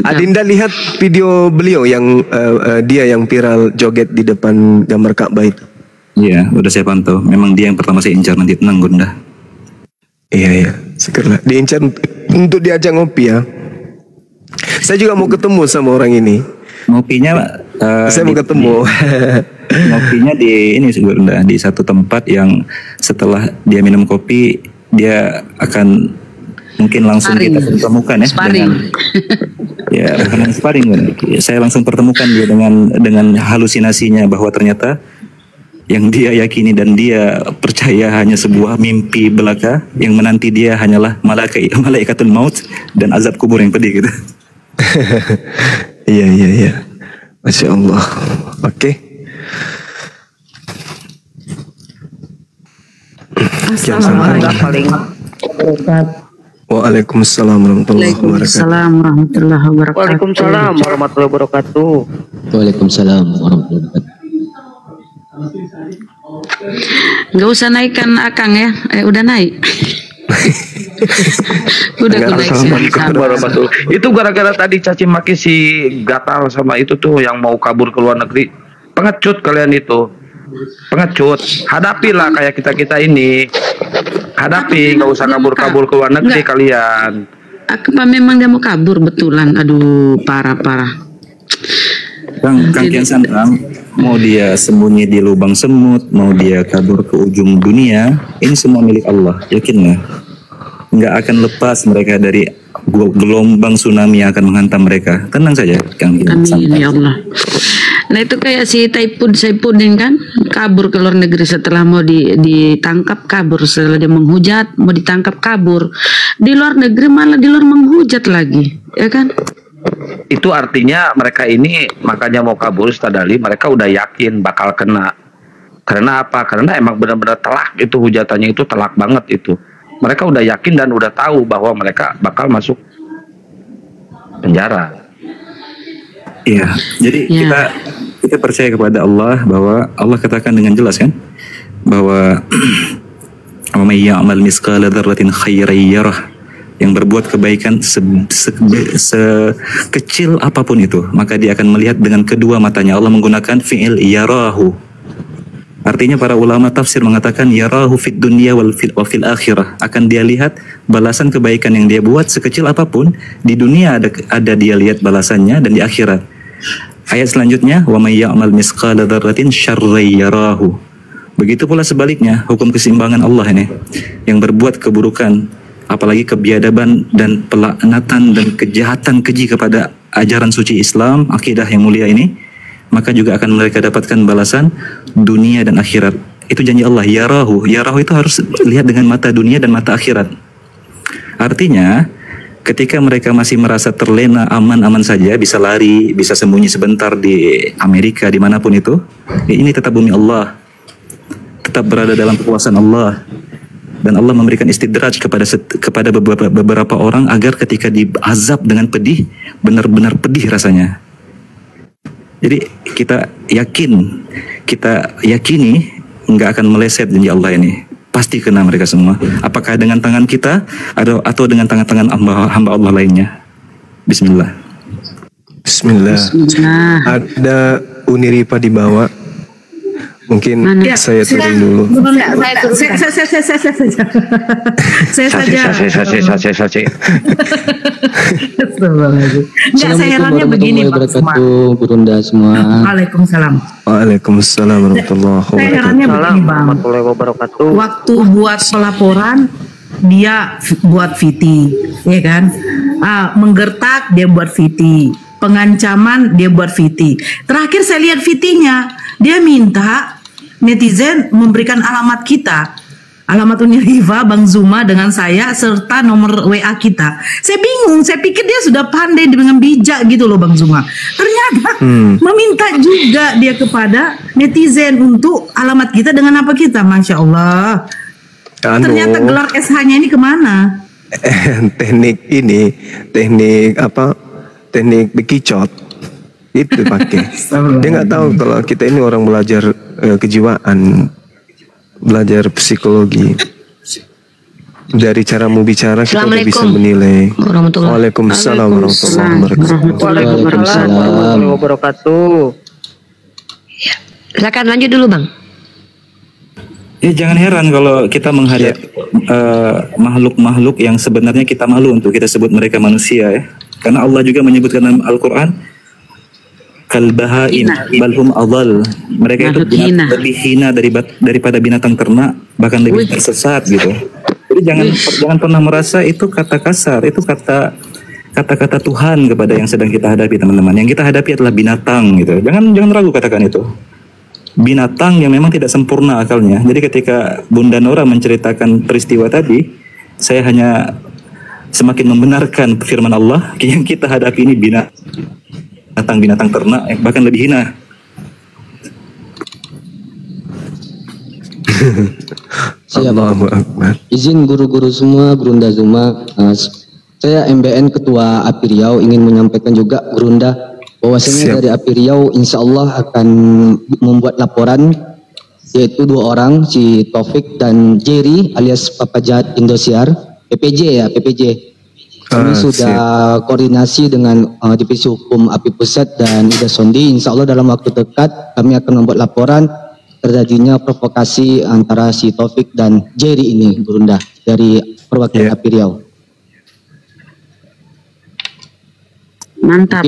Adinda lihat video beliau yang dia yang viral joget di depan gambar Ka'bah itu. Iya, udah saya pantau. Memang dia yang pertama saya incar, nanti tenang Gurunda. Iya, segera diincar untuk diajak ngopi ya. Saya juga mau ketemu sama orang ini. Ngopinya saya mau ketemu. Ngopinya di ini Gurunda, di satu tempat yang setelah dia minum kopi dia akan mungkin langsung kita pertemukan ya. Sparring. Ya, bukan sparring. Saya langsung pertemukan dia dengan halusinasinya bahwa ternyata yang dia yakini dan dia percaya hanya sebuah mimpi belaka, yang menanti dia hanyalah malaikatul maut dan azab kubur yang pedih gitu. Iya. Masya Allah. Oke. Assalamualaikum. Waalaikumsalam warahmatullahi wabarakatuh. Waalaikumsalam warahmatullahi wabarakatuh. Waalaikumsalam warahmatullahi wabarakatuh. Gak usah naikkan Akang ya, udah naik. Udah Assalamualaikum. Itu gara-gara tadi caci maki si Gatal sama itu tuh yang mau kabur ke luar negeri. Pengecut kalian itu, pengecut. Hadapilah kayak kita ini. Hadapi, nggak usah kabur-kabur ke luar negeri kalian. Aku memang dia mau kabur betulan. Aduh, parah. Kang Kian Santang, mau dia sembunyi di lubang semut, mau dia kabur ke ujung dunia, ini semua milik Allah, yakinlah. Nggak akan lepas mereka dari gelombang tsunami yang akan menghantam mereka. Tenang saja, Kang Kian Santang. Amin ya Allah. Nah itu kayak si Saifuddin kan, kabur ke luar negeri setelah mau ditangkap kabur, setelah dia menghujat mau ditangkap kabur, di luar negeri malah di luar menghujat lagi, ya kan? Itu artinya mereka ini makanya mau kabur Ustaz Ali, mereka udah yakin bakal kena. Karena apa? Karena emang benar-benar telak itu, hujatannya itu telak banget itu. Mereka udah yakin dan udah tahu bahwa mereka bakal masuk penjara. Iya, jadi kita percaya kepada Allah, bahwa Allah katakan dengan jelas kan bahwa wa may ya'mal misqala dzarratin khairan yarah, yang berbuat kebaikan sekecil apapun itu, maka dia akan melihat dengan kedua matanya. Allah menggunakan fi'il yarahu. Artinya para ulama tafsir mengatakan yarahu fid dunya wa fil akhirah, akan dia lihat balasan kebaikan yang dia buat sekecil apapun. Di dunia ada dia lihat balasannya, dan di akhirat. Ayat selanjutnya wa may ya'mal misqala dzarratin syarran yarahu, Begitu pula sebaliknya, hukum keseimbangan Allah ini, yang berbuat keburukan, apalagi kebiadaban dan pelaknatan dan kejahatan keji kepada ajaran suci Islam, akidah yang mulia ini, maka juga akan mereka dapatkan balasan dunia dan akhirat. Itu janji Allah, yarahu. Yarahu itu harus lihat dengan mata dunia dan mata akhirat. Artinya, ketika mereka masih merasa terlena, aman-aman saja, bisa lari, bisa sembunyi sebentar di Amerika, dimanapun itu, ini tetap bumi Allah, tetap berada dalam kekuasaan Allah. Dan Allah memberikan istidraj kepada beberapa orang agar ketika diazab dengan pedih, benar-benar pedih rasanya. Jadi kita yakini nggak akan meleset janji Allah ini. Pasti kena mereka semua. Apakah dengan tangan kita atau dengan tangan-tangan hamba Allah lainnya. Bismillah. Bismillah. Ada Uniripa di bawah. Mungkin saya turun dulu. Saya saja. Enggak, saya herannya begini Pak wabarakatuh, Burunda semua. Waalaikumsalam. Waalaikumsalam warahmatullahi Saya herannya begini Bang. Waktu buat pelaporan dia buat VT, ya kan? Menggertak dia buat VT, pengancaman dia buat VT. Terakhir saya lihat VT-nya, dia minta netizen memberikan alamat kita, alamat Uniriva, Bang Zuma dengan saya serta nomor WA kita. Saya bingung, saya pikir dia sudah pandai dengan bijak gitu loh Bang Zuma. Ternyata meminta juga dia kepada netizen untuk alamat kita dengan apa kita, Masya Allah. Ternyata gelar SH-nya ini kemana? Teknik bekicot itu pakai. Dia nggak tahu kalau kita ini orang belajar kejiwaan, belajar psikologi. Dari caramu bicara kita udah bisa menilai. Waalaikumsalam warahmatullahi wabarakatuh. Waalaikumsalam warahmatullahi wabarakatuh. Silakan lanjut dulu Bang. Ya jangan heran kalau kita menghadapi makhluk-makhluk yang sebenarnya kita malu untuk kita sebut mereka manusia ya. Karena Allah juga menyebutkan dalam Al-Quran kalbahaim balhum adhal. Mereka itu lebih hina daripada binatang ternak, bahkan lebih tersesat gitu. Jadi jangan pernah merasa itu kata kasar, itu kata-kata Tuhan kepada yang sedang kita hadapi teman-teman. Yang kita hadapi adalah binatang gitu. Jangan ragu katakan itu. Binatang yang memang tidak sempurna akalnya. Jadi ketika Bunda Nora menceritakan peristiwa tadi, saya hanya semakin membenarkan firman Allah yang kita hadapi ini binatang ternak, bahkan lebih hina. Siap. Izin guru-guru semua, Gurunda Zuma. Saya MBN Ketua API Riau ingin menyampaikan juga Gurunda bahwasanya dari API Riau insya Allah akan membuat laporan, yaitu 2 orang, si Taufik dan Jerry alias Papa Jahat Indosiar, PPJ. Kami sudah koordinasi dengan Divisi Hukum API Pusat dan Ida Sondi. Insya Allah dalam waktu dekat kami akan membuat laporan terjadinya provokasi antara si Taufik dan Jerry ini, Gurunda, dari perwakilan API Riau. Mantap.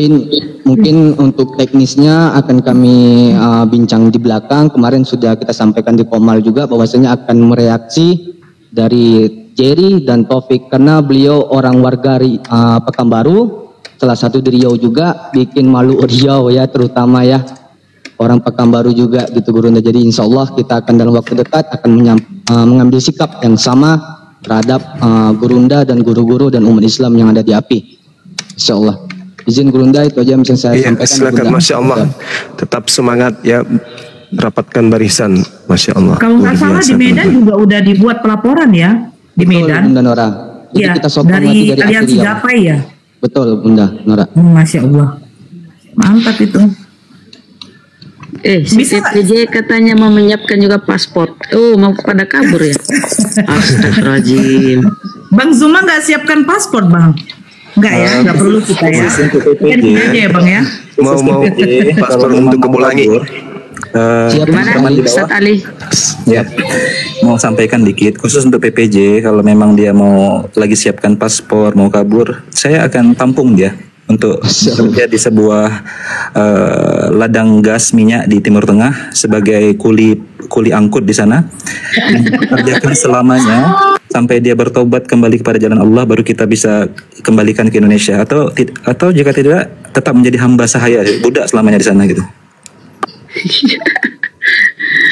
Mungkin untuk teknisnya akan kami bincang di belakang. Kemarin sudah kita sampaikan di Komal juga bahwasanya akan mereaksi dari Jerry dan Taufik karena beliau orang warga Pekanbaru, salah satu di Riau juga, bikin malu Riau ya, terutama ya orang Pekanbaru juga gitu Gurunda. Jadi insya Allah kita akan dalam waktu dekat akan mengambil sikap yang sama terhadap Gurunda dan guru-guru dan umat Islam yang ada di API. Insya Allah. Izin Gurunda, itu aja yang bisa saya sampaikan. Silakan, Masya Allah. Tetap semangat ya, rapatkan barisan, Masya Allah. Kalau nggak salah di Medan juga udah dibuat pelaporan ya, di Medan. Bunda Nora. Jadi ya, kita sokong dari dari Aliansi Gapai ya. Betul Bunda Nora. Masya Allah, mantap itu. Si PPJ katanya mau menyiapkan juga paspor. Mau pada kabur ya. Astagfirullahaladzim. Bang Zuma nggak siapkan paspor Bang? Enggak ya, enggak perlu kita ya. Kan aja ya Bang ya. Mau paspor untuk kepulangi. Gimana Ustaz Ali? Ya, mau sampaikan dikit khusus untuk PPJ, kalau memang dia mau lagi siapkan paspor, mau kabur, saya akan tampung dia. untuk bekerja di sebuah ladang gas minyak di Timur Tengah sebagai kuli angkut di sana. Kerjakan selamanya sampai dia bertobat kembali kepada jalan Allah, baru kita bisa kembalikan ke Indonesia, atau jika tidak tetap menjadi hamba sahaya, budak selamanya di sana gitu.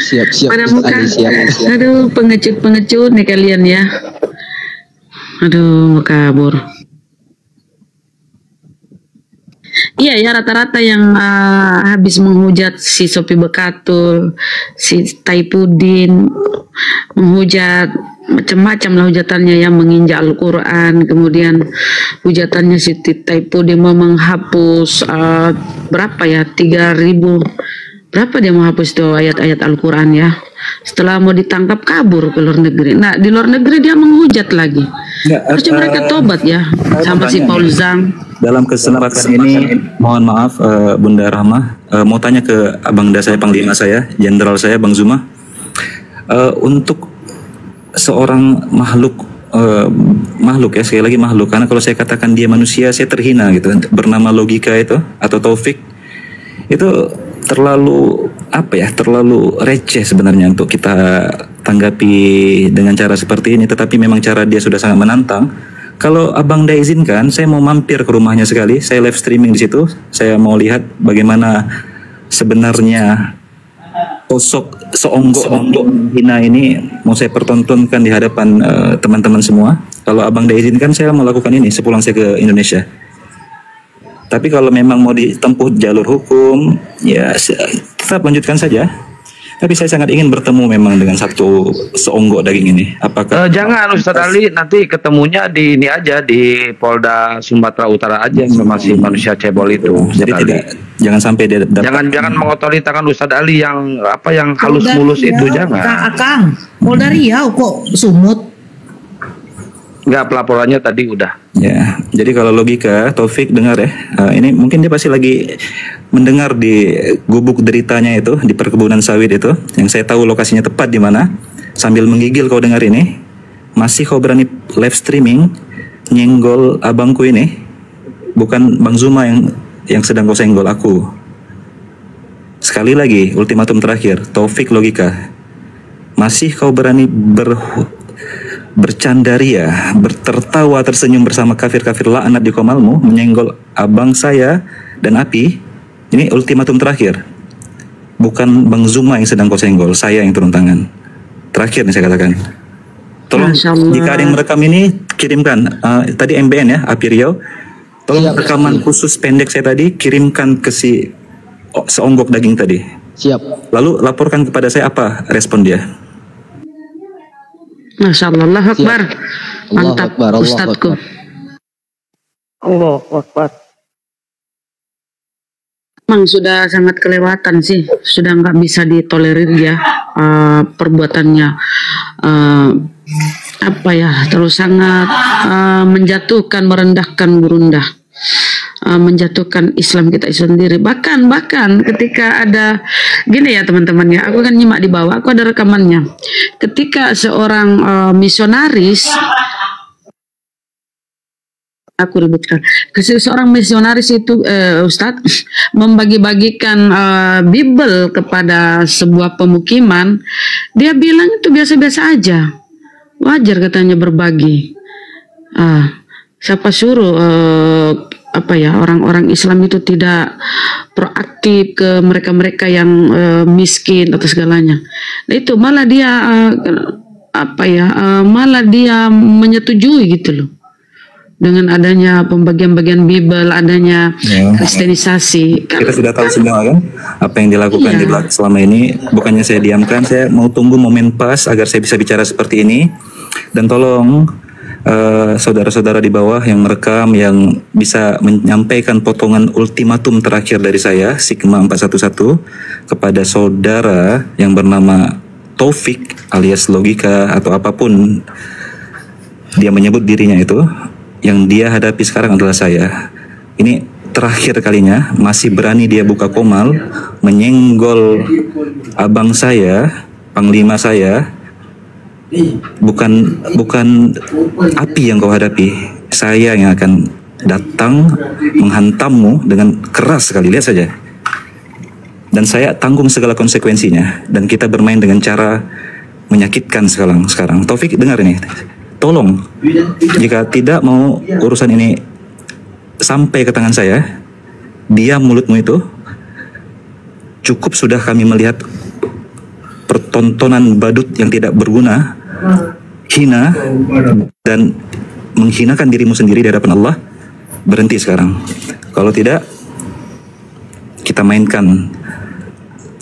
Siap Pada Ustaz muka, Ali, siap. aduh pengecut nih kalian ya. Aduh, kabur. Iya ya, rata-rata yang habis menghujat si Sopi Bekatul, si Taipudin, menghujat macam-macam lah hujatannya, yang menginjak Al-Quran, kemudian hujatannya si Taipudin mau menghapus berapa ya, 3.000 berapa dia menghapus tuh ayat-ayat Al-Quran ya. Setelah mau ditangkap kabur ke luar negeri. Nah di luar negeri dia menghujat lagi. Harusnya mereka tobat ya, sama si Paul Zhang. Dalam kesempatan ini mohon maaf Bunda Rahma, mau tanya ke Abangda saya, Panglima saya, Jenderal saya Bang Zuma, untuk seorang makhluk ya, sekali lagi makhluk, karena kalau saya katakan dia manusia saya terhina gitu, bernama Logika itu atau Taufik, itu terlalu terlalu receh sebenarnya untuk kita tanggapi dengan cara seperti ini, tetapi memang cara dia sudah sangat menantang. Kalau Abang izinkan, saya mau mampir ke rumahnya sekali, saya live streaming di situ, saya mau lihat bagaimana sebenarnya sosok seonggok hina ini mau saya pertontonkan di hadapan teman-teman semua. Kalau Abang izinkan, saya mau lakukan ini sepulang saya ke Indonesia. Tapi kalau memang mau ditempuh jalur hukum, ya tetap lanjutkan saja. Tapi saya sangat ingin bertemu memang dengan satu seonggok daging ini. Apakah jangan Ustadz Ali, nanti ketemunya di ini aja, di Polda Sumatera Utara aja sama si manusia cebol itu. Jadi jangan sampai dia jangan mengotoritakan Ustadz Ali yang yang halus mulus itu, jangan. Kang, Polda Riau kok Sumut. Enggak, pelaporannya tadi udah. Ya, jadi kalau Logika, Taufik dengar ya, ini mungkin dia pasti lagi mendengar di gubuk deritanya itu, di perkebunan sawit itu, yang saya tahu lokasinya tepat di mana. Sambil menggigil kau dengar ini, masih kau berani live streaming, nyenggol abangku ini, bukan Bang Zuma yang sedang kau senggol, aku. Sekali lagi, ultimatum terakhir, Taufik Logika, masih kau berani bercandaria, tertawa tersenyum bersama kafir-kafir laknat di komalmu, menyenggol abang saya dan Api. Ini ultimatum terakhir. Bukan Bang Zuma yang sedang kau senggol, saya yang turun tangan. Terakhir nih saya katakan. Tolong jika ada yang merekam ini kirimkan. Tadi MBN ya, Api Riau. Tolong rekaman khusus pendek saya tadi kirimkan ke si seonggok daging tadi. Siap. Lalu laporkan kepada saya apa respon dia. Masya Allah, Allahu Akbar. Mantap Ustadku. Allahu Akbar. Memang sudah sangat kelewatan sih, sudah nggak bisa ditolerir ya perbuatannya. Terus sangat menjatuhkan, merendahkan Gurunda, menjatuhkan Islam kita sendiri. Bahkan ketika ada gini ya teman-teman ya, aku kan nyimak di bawah, aku ada rekamannya. Ketika seorang misionaris, aku ributkan, seorang misionaris itu Ustadz membagi-bagikan Bible kepada sebuah pemukiman, dia bilang itu biasa-biasa aja, wajar katanya berbagi. Siapa suruh orang-orang Islam itu tidak proaktif ke mereka-mereka yang miskin atau segalanya. Nah itu malah dia malah dia menyetujui gitu loh, dengan adanya pembagian-bagian Bible, adanya kristenisasi. Kita sudah tahu semua kan apa yang dilakukan di belakang selama ini. Bukannya saya diamkan, saya mau tunggu momen pas agar saya bisa bicara seperti ini. Dan tolong saudara-saudara di bawah yang merekam, yang bisa menyampaikan potongan ultimatum terakhir dari saya, Sigma 411, kepada saudara yang bernama Taufik alias Logika atau apapun dia menyebut dirinya itu, yang dia hadapi sekarang adalah saya. Ini terakhir kalinya masih berani dia buka komal, menyenggol abang saya, panglima saya. Bukan Api yang kau hadapi, saya yang akan datang menghantammu dengan keras sekali, lihat saja. Dan saya tanggung segala konsekuensinya, dan kita bermain dengan cara menyakitkan sekarang. Taufik, dengar ini, tolong jika tidak mau urusan ini sampai ke tangan saya, diam mulutmu itu. Cukup sudah kami melihat pertontonan badut yang tidak berguna, hina, dan menghinakan dirimu sendiri di hadapan Allah. Berhenti sekarang. Kalau tidak, kita mainkan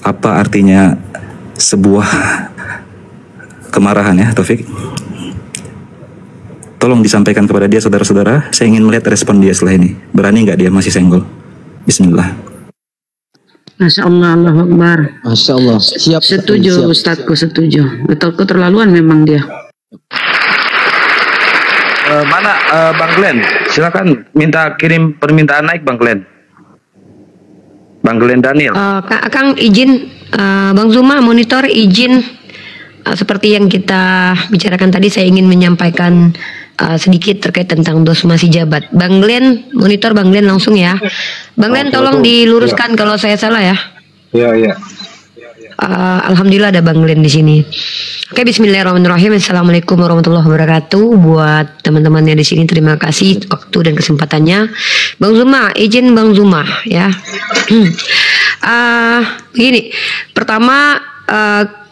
apa artinya sebuah kemarahan, ya Taufik. Tolong disampaikan kepada dia, saudara-saudara. Saya ingin melihat respon dia setelah ini. Berani nggak dia masih senggol? Bismillah. Masya Allah, Allahu Akbar. Masya Allah. Siap. Setuju, Ustadku, setuju. Betul, keterlaluan memang dia. Mana Bang Glenn? Silakan kirim permintaan naik Bang Glenn. Bang Glenn Daniel. Kang izin, Bang Zuma monitor izin, seperti yang kita bicarakan tadi, saya ingin menyampaikan sedikit terkait tentang dosma si jabat. Bang Glenn monitor, Bang Glenn langsung ya. Bang Glenn tolong diluruskan kalau saya salah ya. Iya. Alhamdulillah ada Bang Glenn di sini. Oke, bismillahirrahmanirrahim. Assalamualaikum warahmatullahi wabarakatuh. Buat teman-temannya di sini, terima kasih waktu dan kesempatannya. Bang Zuma, izin Bang Zuma ya. Begini, pertama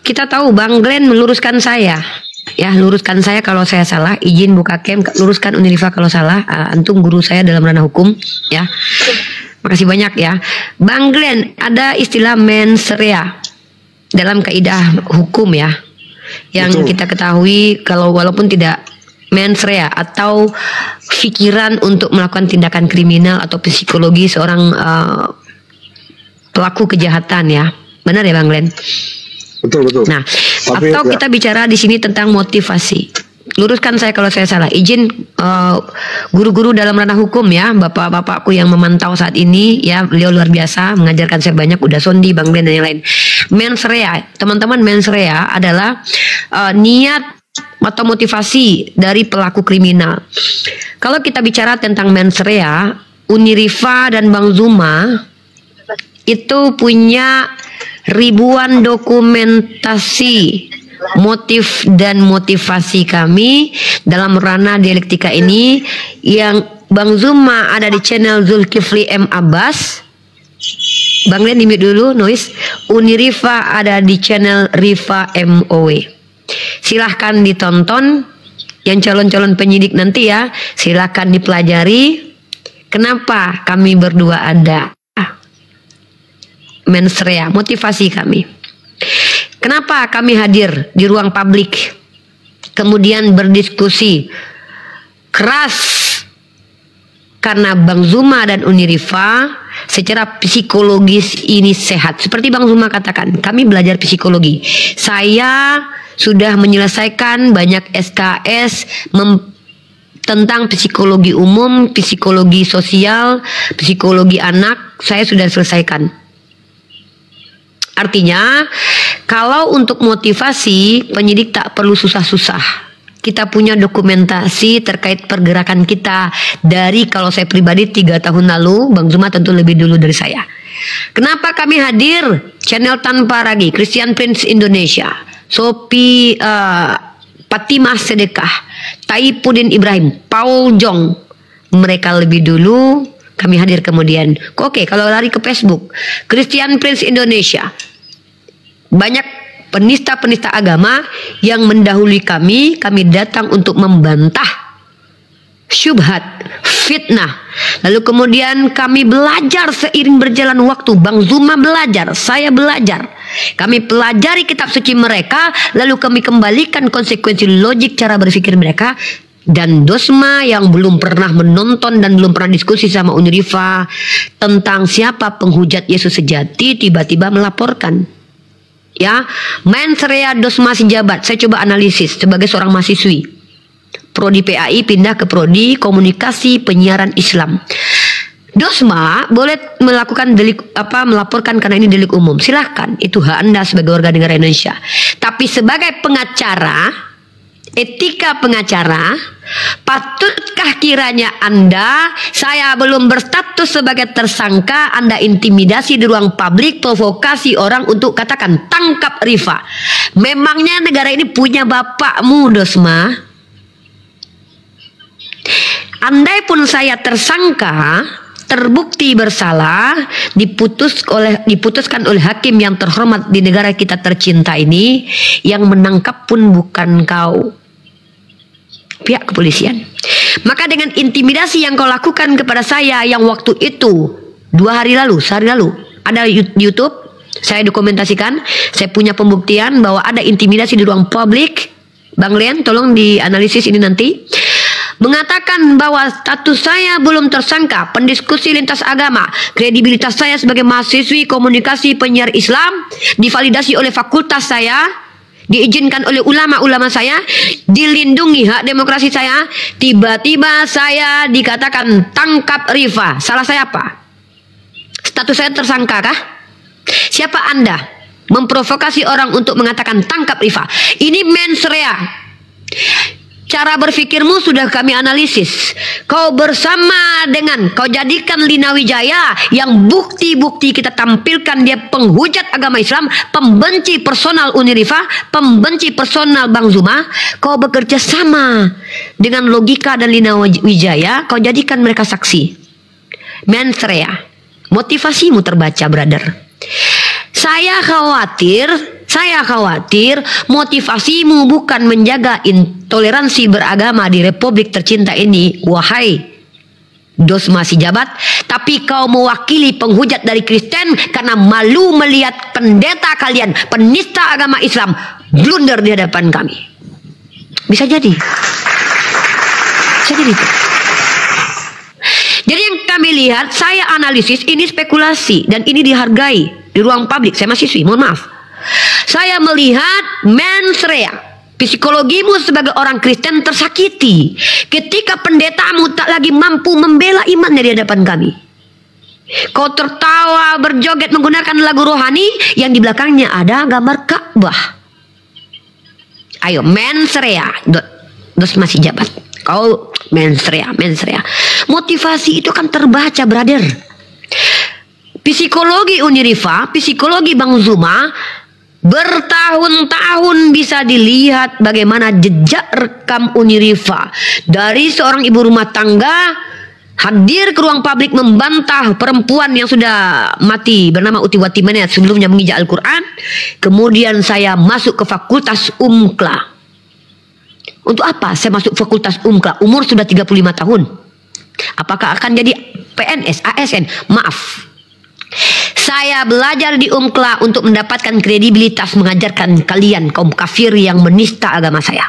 kita tahu Bang Glenn meluruskan saya. Ya, luruskan saya kalau saya salah. Izin buka cam, luruskan Unirifa kalau salah. Antum guru saya dalam ranah hukum ya. Makasih banyak ya. Bang Glenn, ada istilah mens rea dalam kaidah hukum ya, yang kita ketahui kalau walaupun tidak mens rea atau pikiran untuk melakukan tindakan kriminal atau psikologi seorang pelaku kejahatan ya, benar ya Bang Glenn? Betul. Nah, atau kita bicara di sini tentang motivasi. Luruskan saya kalau saya salah. Izin guru-guru dalam ranah hukum ya, bapak-bapakku yang memantau saat ini ya, beliau luar biasa mengajarkan saya banyak, udah Sondi, Bang Glenn dan yang lain. Mens rea, teman-teman, mens rea adalah niat atau motivasi dari pelaku kriminal. Kalau kita bicara tentang mens rea, Unirifa dan Bang Zuma itu punya ribuan dokumentasi motif dan motivasi kami dalam ranah dialektika ini, yang Bang Zuma ada di channel Zulkifli M. Abbas. Bang Glenn dimute dulu noise. Unirifa ada di channel Rifa MOW. Silahkan ditonton yang calon-calon penyidik nanti ya, silahkan dipelajari kenapa kami berdua ada mens rea, motivasi kami. Kenapa kami hadir di ruang publik, kemudian berdiskusi keras, karena Bang Zuma dan Unirifa secara psikologis ini sehat. Seperti Bang Zuma katakan, kami belajar psikologi. Saya sudah menyelesaikan banyak SKS tentang psikologi umum, psikologi sosial, psikologi anak, saya sudah selesaikan. Artinya, kalau untuk motivasi, penyidik tak perlu susah-susah. Kita punya dokumentasi terkait pergerakan kita dari, kalau saya pribadi 3 tahun lalu, Bang Zuma tentu lebih dulu dari saya. Kenapa kami hadir? Channel Tanpa Ragi, Christian Prince Indonesia, Sophie Fatimah Sedekah, Taipudin Ibrahim, Paul Jong. Mereka lebih dulu, kami hadir kemudian. Oke, kalau lari ke Facebook, Christian Prince Indonesia, banyak penista-penista agama yang mendahului kami. Kami datang untuk membantah syubhat, fitnah. Lalu kemudian kami belajar seiring berjalan waktu. Bang Zuma belajar, saya belajar. Kami pelajari kitab suci mereka, lalu kami kembalikan konsekuensi logik cara berpikir mereka. Dan Dosma yang belum pernah menonton dan belum pernah diskusi sama Unirifa tentang siapa penghujat Yesus sejati, tiba-tiba melaporkan. Ya, mens rea Dosma si jabat. Saya coba analisis sebagai seorang mahasiswi. Prodi PAI pindah ke Prodi Komunikasi Penyiaran Islam. Dosma boleh melakukan delik melaporkan karena ini delik umum. Silahkan, itu hak Anda sebagai warga negara Indonesia. Tapi sebagai pengacara, etika pengacara, patutkah kiranya Anda, saya belum berstatus sebagai tersangka, Anda intimidasi di ruang publik, provokasi orang untuk katakan tangkap Rifa. Memangnya negara ini punya bapakmu, Dosma? Andai pun saya tersangka, terbukti bersalah, diputuskan oleh hakim yang terhormat di negara kita tercinta ini, yang menangkap pun bukan kau, pihak kepolisian. Maka dengan intimidasi yang kau lakukan kepada saya yang waktu itu sehari lalu ada YouTube, saya dokumentasikan, saya punya pembuktian bahwa ada intimidasi di ruang publik. Bang Lian, tolong dianalisis ini nanti. Mengatakan bahwa status saya belum tersangka, pendiskusi lintas agama, kredibilitas saya sebagai mahasiswi komunikasi penyiar Islam divalidasi oleh fakultas saya, diizinkan oleh ulama-ulama saya, dilindungi hak demokrasi saya. Tiba-tiba saya dikatakan tangkap Rifa. Salah saya apa? Status saya tersangka kah? Siapa Anda memprovokasi orang untuk mengatakan tangkap Rifa? Ini mens rea. Cara berpikirmu sudah kami analisis. Kau bersama dengan, kau jadikan Lina Wijaya yang bukti-bukti kita tampilkan dia penghujat agama Islam, pembenci personal Unirifa, pembenci personal Bang Zuma. Kau bekerja sama dengan logika dan Lina Wijaya, kau jadikan mereka saksi. Mens rea. Motivasimu terbaca, brother. Saya khawatir motivasimu bukan menjaga intoleransi beragama di Republik tercinta ini, wahai Dosma si jabat, tapi kau mewakili penghujat dari Kristen karena malu melihat pendeta kalian, penista agama Islam, blunder di hadapan kami. Bisa jadi. Jadi yang kami lihat, saya analisis ini spekulasi dan ini dihargai di ruang publik. Saya mahasiswi, mohon maaf. Saya melihat mens rea, psikologimu sebagai orang Kristen tersakiti ketika pendetamu tak lagi mampu membela imannya di hadapan kami. Kau tertawa berjoget menggunakan lagu rohani yang di belakangnya ada gambar Ka'bah. Ayo, mens rea, dos masih jabat. Kau mens rea. Motivasi itu kan terbaca, brother. Psikologi Unirifa, psikologi Bang Zuma, bertahun-tahun bisa dilihat bagaimana jejak rekam Unirifa dari seorang ibu rumah tangga hadir ke ruang publik membantah perempuan yang sudah mati bernama Utiwati Manet sebelumnya mengijak Al-Quran. Kemudian saya masuk ke Fakultas Umkla. Untuk apa saya masuk Fakultas Umkla? Umur sudah 35 tahun. Apakah akan jadi PNS, ASN? Maaf. Saya belajar di Umkla untuk mendapatkan kredibilitas mengajarkan kalian kaum kafir yang menista agama saya.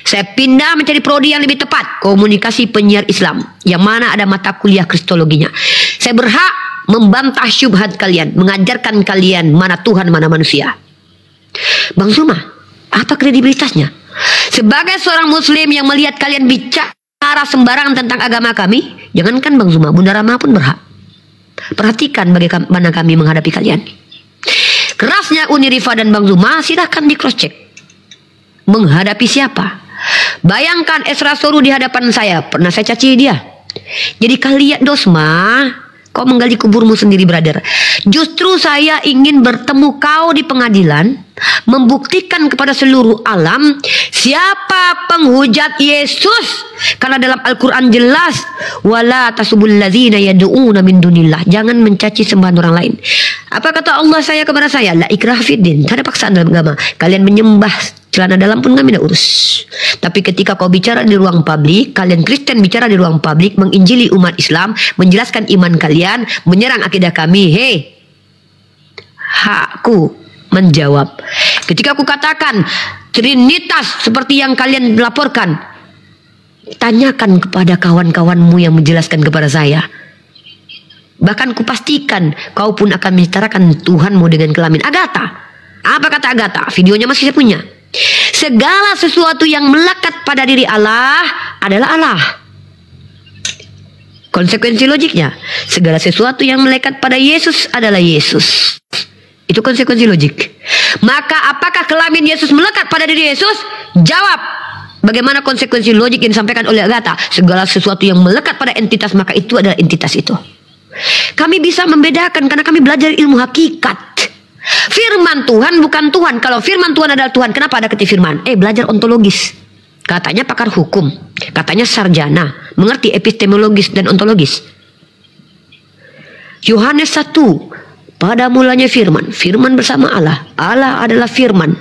Saya pindah mencari prodi yang lebih tepat, komunikasi penyiar Islam, yang mana ada mata kuliah kristologinya. Saya berhak membantah syubhat kalian, mengajarkan kalian mana Tuhan, mana manusia. Bang Zuma, apa kredibilitasnya? Sebagai seorang muslim yang melihat kalian bicara sembarangan tentang agama kami, jangankan Bang Zuma, Bunda Rama pun berhak. Perhatikan bagaimana kami menghadapi kalian. Kerasnya Unirifa dan Bang Zuma silahkan di cross check. Menghadapi siapa? Bayangkan Esra Soru di hadapan saya, pernah saya caci dia. Jadi kalian, Dosma, kau menggali kuburmu sendiri, brother. Justru saya ingin bertemu kau di pengadilan, membuktikan kepada seluruh alam siapa penghujat Yesus. Karena dalam Al-Quran jelas, wala tasubul ladzina yad'una min dunillah, jangan mencaci sembahan orang lain. Apa kata Allah saya kepada saya? La ikraha fiddin, tak ada paksaan dalam agama. Kalian menyembah celana dalam pun kami tidak urus. Tapi ketika kau bicara di ruang publik, kalian Kristen bicara di ruang publik, menginjili umat Islam, menjelaskan iman kalian, menyerang akidah kami, hei, hakku menjawab. Ketika aku katakan Trinitas seperti yang kalian laporkan, tanyakan kepada kawan-kawanmu yang menjelaskan kepada saya. Bahkan kupastikan kau pun akan menyetarakan Tuhanmu dengan kelamin. Agatha, apa kata Agatha? Videonya masih saya punya. Segala sesuatu yang melekat pada diri Allah adalah Allah. Konsekuensi logiknya, segala sesuatu yang melekat pada Yesus adalah Yesus. Itu konsekuensi logik. Maka apakah kelamin Yesus melekat pada diri Yesus? Jawab, Bagaimana konsekuensi logik yang disampaikan oleh Agatha? Segala sesuatu yang melekat pada entitas, maka itu adalah entitas itu. Kami bisa membedakan karena kami belajar ilmu hakikat. Firman Tuhan bukan Tuhan. Kalau firman Tuhan adalah Tuhan, kenapa ada kata firman? Belajar ontologis. Katanya pakar hukum, katanya sarjana, mengerti epistemologis dan ontologis. Yohanes 1, pada mulanya firman, firman bersama Allah, Allah adalah firman.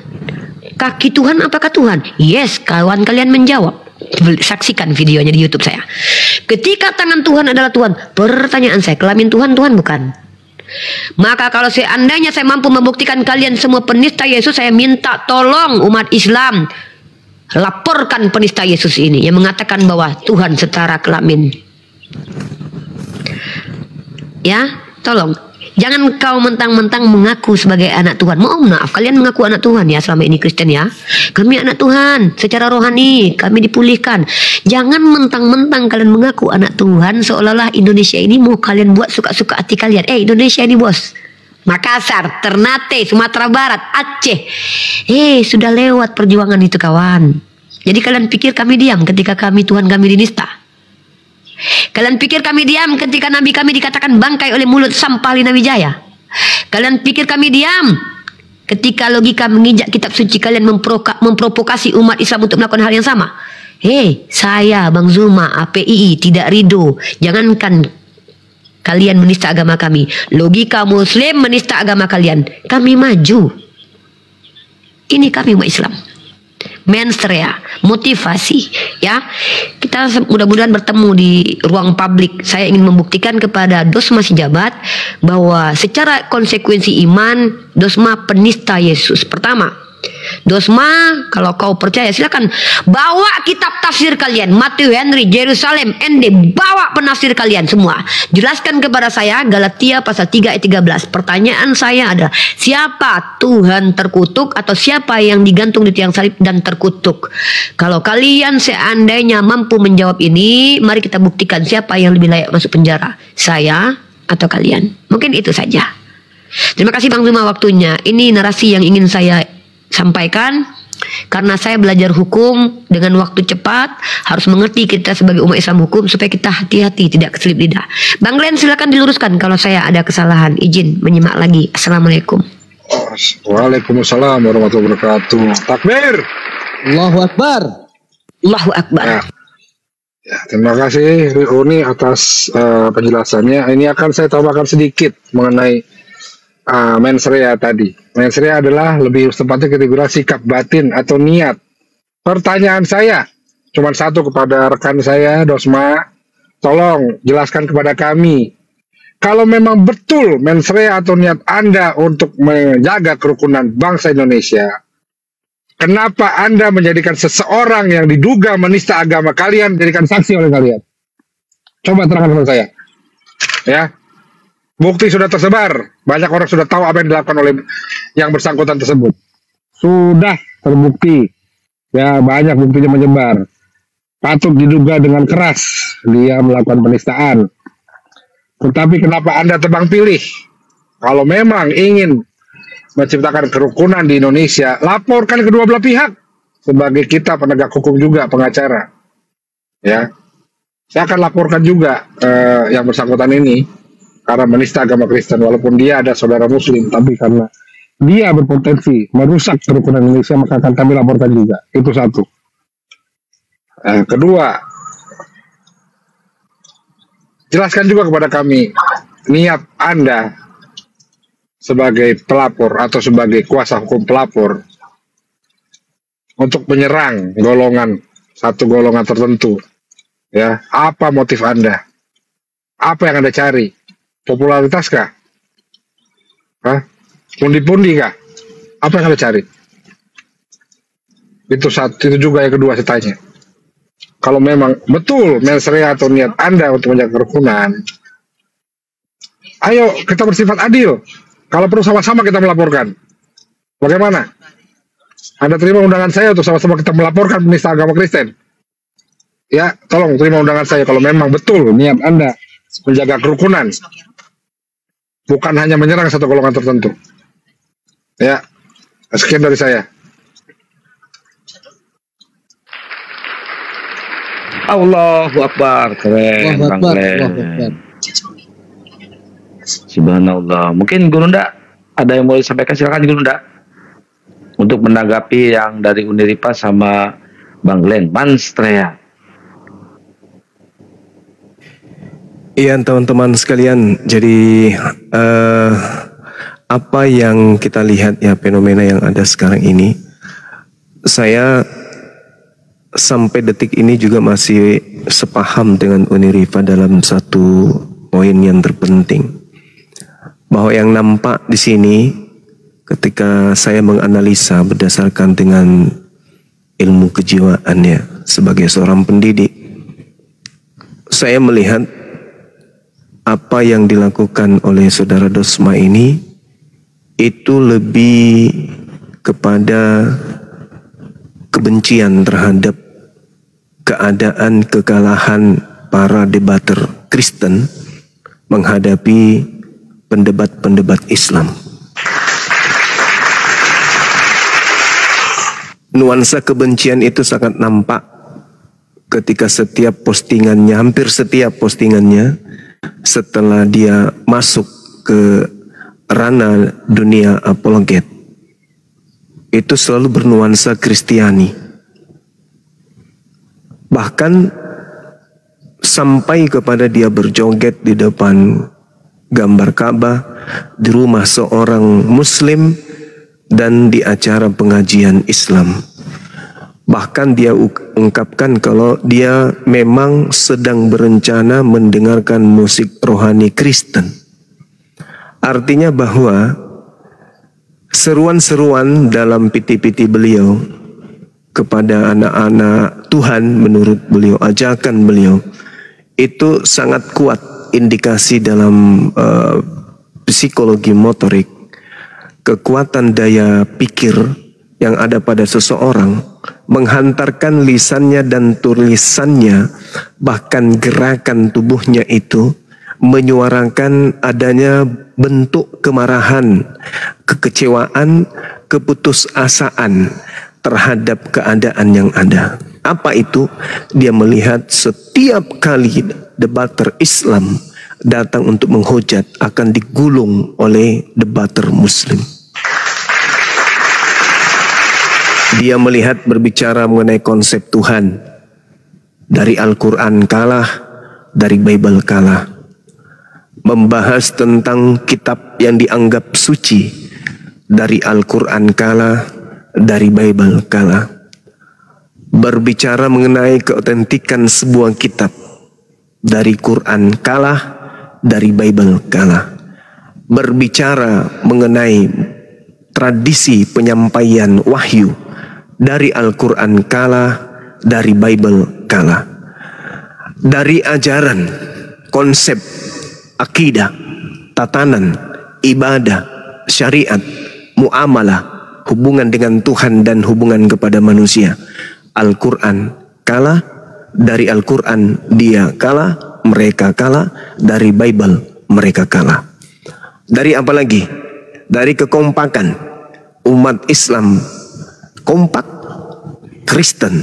Kaki Tuhan apakah Tuhan? Yes, kawan kalian menjawab. Saksikan videonya di YouTube saya. Ketika tangan Tuhan adalah Tuhan, pertanyaan saya, kelamin Tuhan, Tuhan bukan? Maka kalau seandainya saya mampu membuktikan kalian semua penista Yesus, saya minta tolong umat Islam laporkan penista Yesus ini yang mengatakan bahwa Tuhan setara kelamin. Ya, tolong. Jangan kau mentang-mentang mengaku sebagai anak Tuhan. Mohon maaf, kalian mengaku anak Tuhan ya selama ini Kristen ya. Kami anak Tuhan, secara rohani kami dipulihkan. Jangan mentang-mentang kalian mengaku anak Tuhan seolah-olah Indonesia ini mau kalian buat suka-suka hati kalian. Indonesia ini bos, Makassar, Ternate, Sumatera Barat, Aceh. Sudah lewat perjuangan itu kawan. Jadi kalian pikir kami diam ketika Tuhan kami dinista? Kalian pikir kami diam ketika nabi kami dikatakan bangkai oleh mulut sampah Lina Wijaya? Kalian pikir kami diam ketika logika menginjak kitab suci kalian memprovokasi umat Islam untuk melakukan hal yang sama? Saya Bang Zuma APII tidak ridho. Jangankan kalian menista agama kami, logika Muslim menista agama kalian, kami maju. Ini kami umat Islam. Mensrea, motivasi, ya. Kita mudah-mudahan bertemu di ruang publik. Saya ingin membuktikan kepada Dosma si jabat bahwa secara konsekuensi iman, Dosma penista Yesus. Pertama, Dosma, kalau kau percaya silakan bawa kitab tafsir kalian, Matthew Henry, Jerusalem, ND, bawa penafsir kalian semua. Jelaskan kepada saya Galatia pasal 3 ayat 13. Pertanyaan saya adalah, siapa Tuhan terkutuk atau siapa yang digantung di tiang salib dan terkutuk? Kalau kalian seandainya mampu menjawab ini, mari kita buktikan siapa yang lebih layak masuk penjara, saya atau kalian. Mungkin itu saja. Terima kasih Bang Zuma waktunya. Ini narasi yang ingin saya sampaikan karena saya belajar hukum dengan waktu cepat, harus mengerti kita sebagai umat Islam hukum supaya kita hati-hati tidak keselip lidah. Bang Glenn silakan diluruskan kalau saya ada kesalahan. Izin menyimak lagi. Assalamualaikum. Waalaikumsalam warahmatullahi wabarakatuh. Takbir. Allahu Akbar. Allahu Akbar. Ya, terima kasih Uni atas penjelasannya. Ini akan saya tambahkan sedikit mengenai mensrea tadi. Mensrea adalah lebih tepatnya kategori sikap batin atau niat. Pertanyaan saya cuma satu kepada rekan saya, Dosma. Tolong jelaskan kepada kami. Kalau memang betul mensrea atau niat Anda untuk menjaga kerukunan bangsa Indonesia, kenapa Anda menjadikan seseorang yang diduga menista agama kalian dijadikan saksi oleh kalian? Coba terangkan kepada saya. Ya. Bukti sudah tersebar, banyak orang sudah tahu apa yang dilakukan oleh yang bersangkutan tersebut. Sudah terbukti, ya banyak buktinya menyebar. Patut diduga dengan keras dia melakukan penistaan. Tetapi kenapa Anda tebang pilih? Kalau memang ingin menciptakan kerukunan di Indonesia, laporkan kedua belah pihak. Sebagai kita penegak hukum juga, pengacara. Ya, saya akan laporkan juga yang bersangkutan ini. Karena menista agama Kristen, walaupun dia ada saudara Muslim, tapi karena dia berpotensi merusak kerukunan Indonesia, maka akan kami laporkan juga. Itu satu. Kedua, jelaskan juga kepada kami niat Anda sebagai pelapor atau sebagai kuasa hukum pelapor untuk menyerang satu golongan tertentu. Ya, apa motif Anda? Apa yang Anda cari? Popularitas kah? Pundi-pundi kah? Apa yang Anda cari? Itu juga yang kedua saya tanya. Kalau memang betul mensrea atau niat Anda untuk menjaga kerukunan, ayo kita bersifat adil. Kalau perlu sama-sama kita melaporkan. Bagaimana? Anda terima undangan saya untuk sama-sama kita melaporkan penista agama Kristen? Ya, tolong terima undangan saya kalau memang betul niat Anda menjaga kerukunan. Bukan hanya menyerang satu golongan tertentu. Ya, sekian dari saya. Allahu Akbar, keren Bang Glenn. Subhanallah. Mungkin Gurunda ada yang mau disampaikan, silakan Gurunda. Untuk menanggapi yang dari Uniripa sama Bang Glenn, Manstrea. Iya teman-teman sekalian, jadi apa yang kita lihat ya, fenomena yang ada sekarang ini, saya sampai detik ini juga masih sepaham dengan Unirifa dalam satu poin yang terpenting, bahwa yang nampak di sini ketika saya menganalisa berdasarkan dengan ilmu kejiwaannya sebagai seorang pendidik, saya melihat apa yang dilakukan oleh saudara Dosma ini itu lebih kepada kebencian terhadap keadaan kekalahan para debater Kristen menghadapi pendebat-pendebat Islam. Nuansa kebencian itu sangat nampak ketika setiap postingannya, hampir setiap postingannya, setelah dia masuk ke ranah dunia apologet, itu selalu bernuansa Kristiani. Bahkan sampai kepada dia berjoget di depan gambar Ka'bah, di rumah seorang Muslim, dan di acara pengajian Islam. Bahkan dia ungkapkan kalau dia memang sedang berencana mendengarkan musik rohani Kristen. Artinya bahwa seruan-seruan dalam piti-piti beliau kepada anak-anak Tuhan, menurut beliau, ajakan beliau, itu sangat kuat indikasi dalam psikologi motorik, kekuatan daya pikir yang ada pada seseorang, menghantarkan lisannya dan tulisannya, bahkan gerakan tubuhnya itu menyuarakan adanya bentuk kemarahan, kekecewaan, keputusasaan terhadap keadaan yang ada. Apa itu? Dia melihat setiap kali debater Islam datang untuk menghujat akan digulung oleh debater Muslim. Dia melihat berbicara mengenai konsep Tuhan, dari Al-Quran kalah, dari Bible kalah. Membahas tentang kitab yang dianggap suci, dari Al-Quran kalah, dari Bible kalah. Berbicara mengenai keotentikan sebuah kitab, dari Quran kalah, dari Bible kalah. Berbicara mengenai tradisi penyampaian wahyu, dari Al-Quran kalah, dari Bible kalah. Dari ajaran, konsep, akidah, tatanan, ibadah, syariat, muamalah, hubungan dengan Tuhan dan hubungan kepada manusia, Al-Quran kalah, dari Al-Quran dia kalah, mereka kalah, dari Bible mereka kalah. Dari apa lagi? Dari kekompakan umat Islam, kompak, Kristen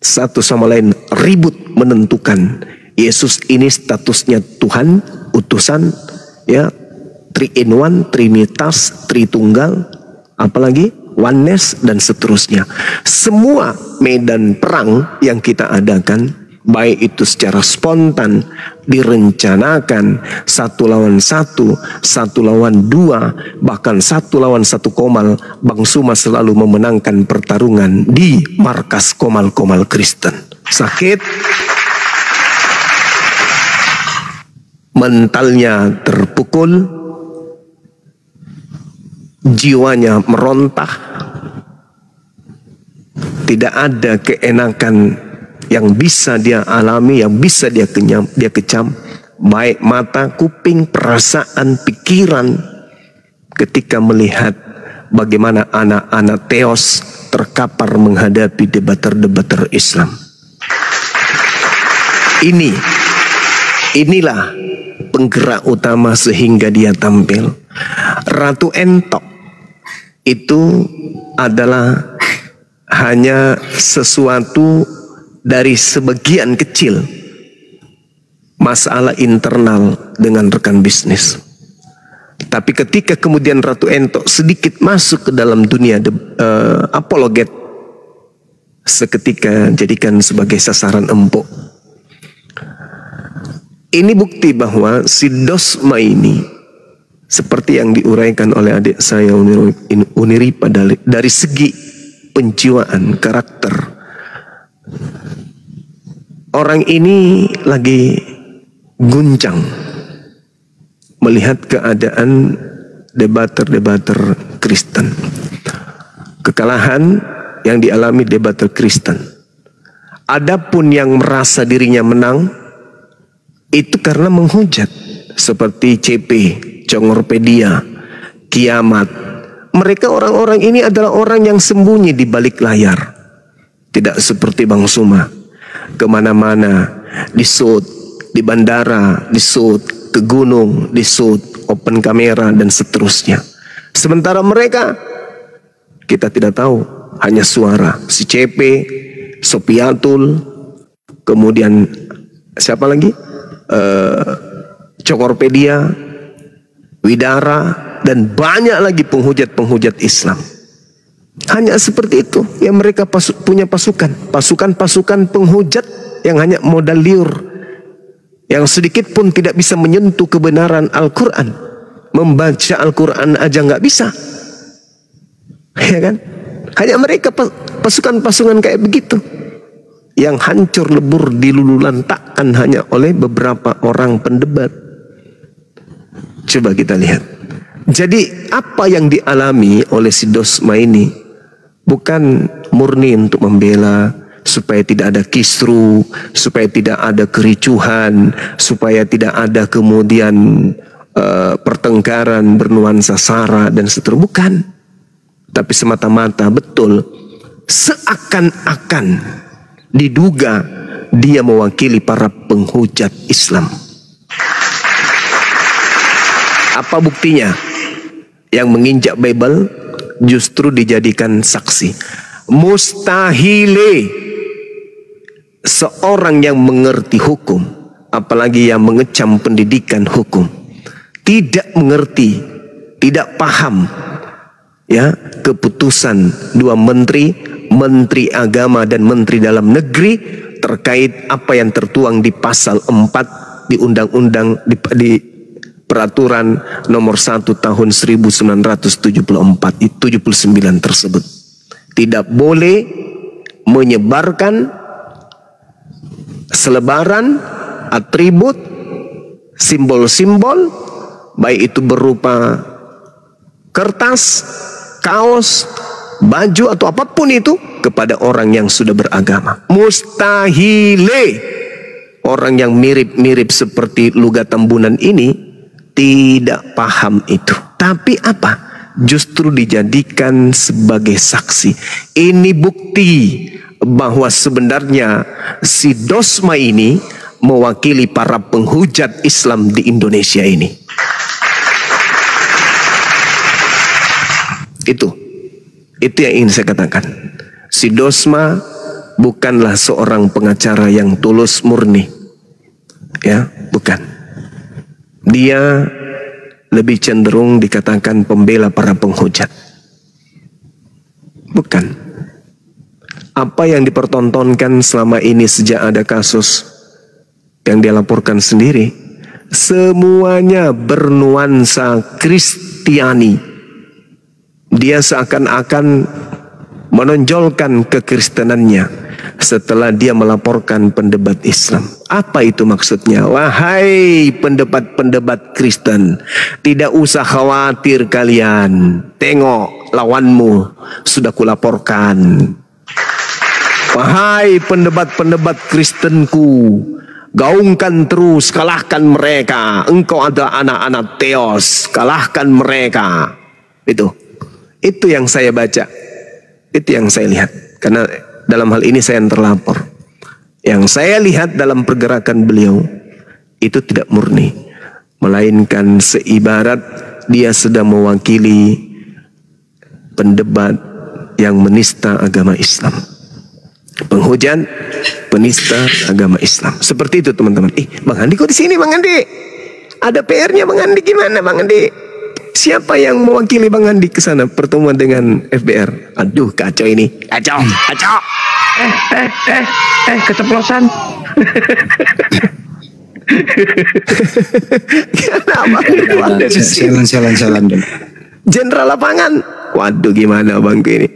satu sama lain ribut menentukan Yesus ini statusnya Tuhan, utusan, ya, 3 in 1, Trinitas, Tritunggal, apalagi oneness dan seterusnya. Semua medan perang yang kita adakan, baik itu secara spontan, direncanakan, 1 lawan 1, 1 lawan 2, bahkan 1 lawan 1 komal, Bang Suma selalu memenangkan pertarungan di markas komal-komal Kristen. Sakit, mentalnya terpukul, jiwanya meronta, tidak ada keenakan yang bisa dia alami, yang bisa dia kecam, baik mata, kuping, perasaan, pikiran, ketika melihat bagaimana anak-anak Theos terkapar menghadapi debater-debater Islam. Inilah penggerak utama sehingga dia tampil. Ratu Entok itu adalah hanya sesuatu dari sebagian kecil masalah internal dengan rekan bisnis. Tapi ketika kemudian Ratu Ento sedikit masuk ke dalam dunia apologet, seketika jadikan sebagai sasaran empuk. Ini bukti bahwa si Dosma ini, seperti yang diuraikan oleh adik saya Uniripa, dari segi penjiwaan, karakter, orang ini lagi guncang melihat keadaan debater-debater Kristen. Kekalahan yang dialami debater Kristen. Adapun yang merasa dirinya menang, itu karena menghujat. Seperti CP, Congorpedia, Kiamat. Mereka orang-orang ini adalah orang yang sembunyi di balik layar. Tidak seperti Bang Suma. Kemana-mana, disut, di bandara, disut, ke gunung, disut, open kamera, dan seterusnya. Sementara mereka, kita tidak tahu, hanya suara. Si CP, Sopiatul, kemudian siapa lagi? Congorpedia, Widara, dan banyak lagi penghujat-penghujat Islam. Hanya seperti itu yang mereka punya pasukan penghujat yang hanya modal liur, yang sedikit pun tidak bisa menyentuh kebenaran Al-Quran. Membaca Al-Quran aja nggak bisa, ya kan? Hanya mereka pasukan-pasukan kayak begitu, yang hancur lebur dilululantakkan hanya oleh beberapa orang pendebat. Coba kita lihat. Jadi apa yang dialami oleh si Dosma ini bukan murni untuk membela supaya tidak ada kisru, supaya tidak ada kericuhan, supaya tidak ada kemudian pertengkaran bernuansa sara dan seterusnya. Bukan. Tapi semata-mata betul seakan-akan diduga dia mewakili para penghujat Islam. Apa buktinya? Yang menginjak Bible justru dijadikan saksi. Mustahile seorang yang mengerti hukum, apalagi yang mengecam pendidikan hukum, tidak mengerti, tidak paham ya keputusan dua menteri, Menteri Agama dan Menteri Dalam Negeri terkait apa yang tertuang di pasal 4 di undang-undang di peraturan nomor 1 tahun 1979 tersebut. Tidak boleh menyebarkan selebaran, atribut, simbol-simbol, baik itu berupa kertas, kaos, baju atau apapun itu kepada orang yang sudah beragama. Mustahile orang yang mirip-mirip seperti Luga Tambunan ini tidak paham itu. Tapi apa? Justru dijadikan sebagai saksi. Ini bukti bahwa sebenarnya si Dosma ini mewakili para penghujat Islam di Indonesia ini. Itu yang ingin saya katakan. Si Dosma bukanlah seorang pengacara yang tulus murni, ya, bukan. Dia lebih cenderung dikatakan pembela para penghujat. Bukan. Apa yang dipertontonkan selama ini sejak ada kasus yang dia laporkan sendiri, semuanya bernuansa Kristiani. Dia seakan-akan menonjolkan kekristenannya setelah dia melaporkan pendebat Islam. Apa itu maksudnya? Wahai pendebat-pendebat Kristen, tidak usah khawatir kalian. Tengok lawanmu sudah kulaporkan. Wahai pendebat-pendebat Kristenku, gaungkan terus, kalahkan mereka. Engkau ada anak-anak Theos, kalahkan mereka. Itu yang saya baca, itu yang saya lihat. Karena dalam hal ini saya yang terlapor. Yang saya lihat dalam pergerakan beliau itu tidak murni, melainkan seibarat dia sedang mewakili pendebat yang menista agama Islam. Penghujat penista agama Islam. Seperti itu teman-teman. Bang Andi kok di sini Bang Andi? Ada PR-nya Bang Andi, gimana Bang Andi? Siapa yang mewakili Bang Andi ke sana pertemuan dengan FBR? Aduh, kacau ini. Kacau. Keceplosan. Jalan dulu. Jenderal lapangan. Waduh, gimana Bang ini?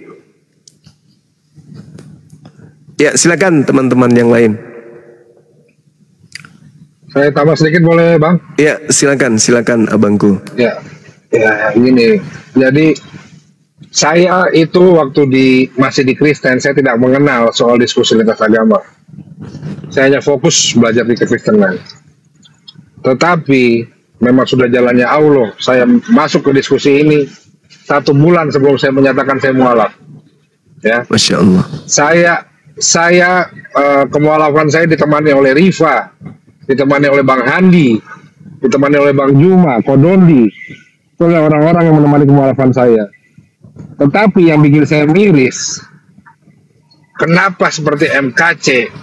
Ya, silakan teman-teman yang lain. Saya tambah sedikit boleh Bang? Ya, silakan abangku. Ya, gini. Jadi saya itu waktu masih di Kristen, saya tidak mengenal soal diskusi lintas agama. Saya hanya fokus belajar di Kekristenan. Tetapi memang sudah jalannya Allah. Saya masuk ke diskusi ini 1 bulan sebelum saya menyatakan saya mualaf. Ya. Masya Allah. Saya kemualafan saya ditemani oleh Rifa, ditemani oleh Bang Handi, ditemani oleh Bang Juma, Kodondi, oleh orang-orang yang menemani kemualafan saya. Tetapi yang bikin saya miris, kenapa seperti MKC,